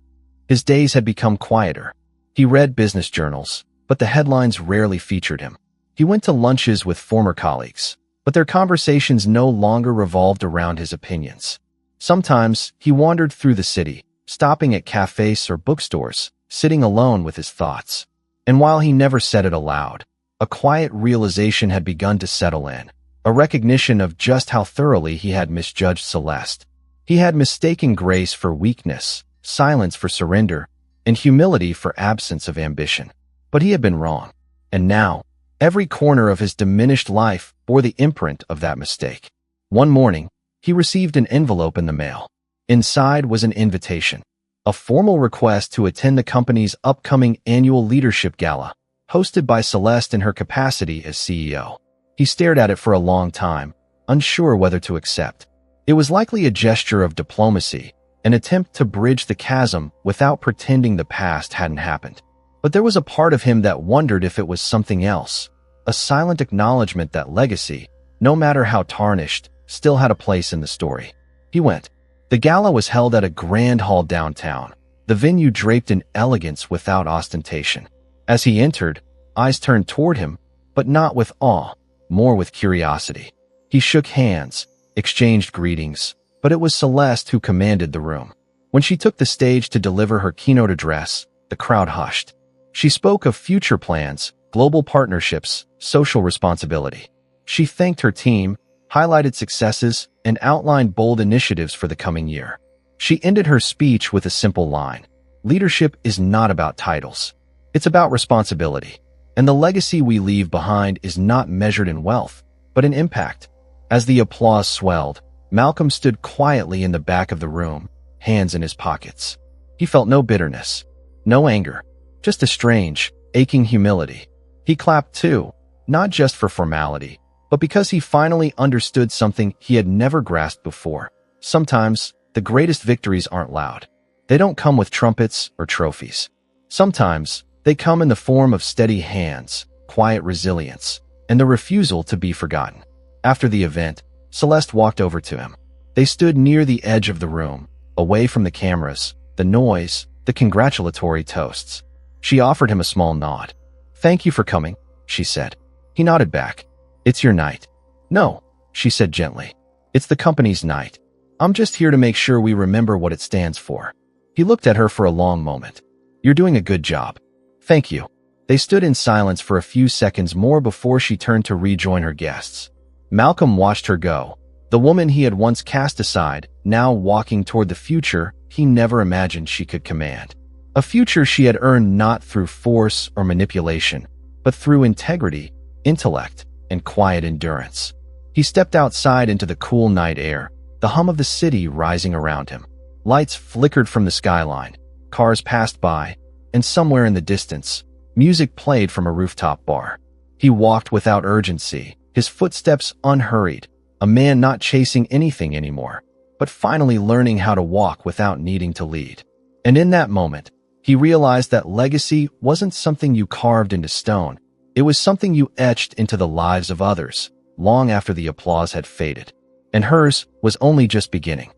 His days had become quieter. He read business journals, but the headlines rarely featured him. He went to lunches with former colleagues, but their conversations no longer revolved around his opinions. Sometimes he wandered through the city, stopping at cafes or bookstores, sitting alone with his thoughts. And while he never said it aloud, a quiet realization had begun to settle in, a recognition of just how thoroughly he had misjudged Celeste. He had mistaken grace for weakness, silence for surrender, and humility for absence of ambition. But he had been wrong. And now, every corner of his diminished life bore the imprint of that mistake. One morning, he received an envelope in the mail. Inside was an invitation, a formal request to attend the company's upcoming annual leadership gala, hosted by Celeste in her capacity as CEO. He stared at it for a long time, unsure whether to accept. It was likely a gesture of diplomacy, an attempt to bridge the chasm without pretending the past hadn't happened. But there was a part of him that wondered if it was something else, a silent acknowledgement that legacy, no matter how tarnished, still had a place in the story. He went. The gala was held at a grand hall downtown, the venue draped in elegance without ostentation. As he entered, eyes turned toward him, but not with awe, more with curiosity. He shook hands, exchanged greetings, but it was Celeste who commanded the room. When she took the stage to deliver her keynote address, the crowd hushed. She spoke of future plans, global partnerships, social responsibility. She thanked her team, highlighted successes, and outlined bold initiatives for the coming year. She ended her speech with a simple line: leadership is not about titles. It's about responsibility. And the legacy we leave behind is not measured in wealth, but in impact. As the applause swelled, Malcolm stood quietly in the back of the room, hands in his pockets. He felt no bitterness, no anger, just a strange, aching humility. He clapped too, not just for formality, but because he finally understood something he had never grasped before. Sometimes, the greatest victories aren't loud. They don't come with trumpets or trophies. Sometimes, they come in the form of steady hands, quiet resilience, and the refusal to be forgotten. After the event, Celeste walked over to him. They stood near the edge of the room, away from the cameras, the noise, the congratulatory toasts. She offered him a small nod. "Thank you for coming," she said. He nodded back. "It's your night." "No," she said gently. "It's the company's night. I'm just here to make sure we remember what it stands for." He looked at her for a long moment. "You're doing a good job." "Thank you." They stood in silence for a few seconds more before she turned to rejoin her guests. Malcolm watched her go, the woman he had once cast aside, now walking toward the future he never imagined she could command. A future she had earned not through force or manipulation, but through integrity, intellect, and quiet endurance. He stepped outside into the cool night air, the hum of the city rising around him. Lights flickered from the skyline, cars passed by, and somewhere in the distance, music played from a rooftop bar. He walked without urgency, his footsteps unhurried, a man not chasing anything anymore, but finally learning how to walk without needing to lead. And in that moment, he realized that legacy wasn't something you carved into stone. It was something you etched into the lives of others, long after the applause had faded. And hers was only just beginning.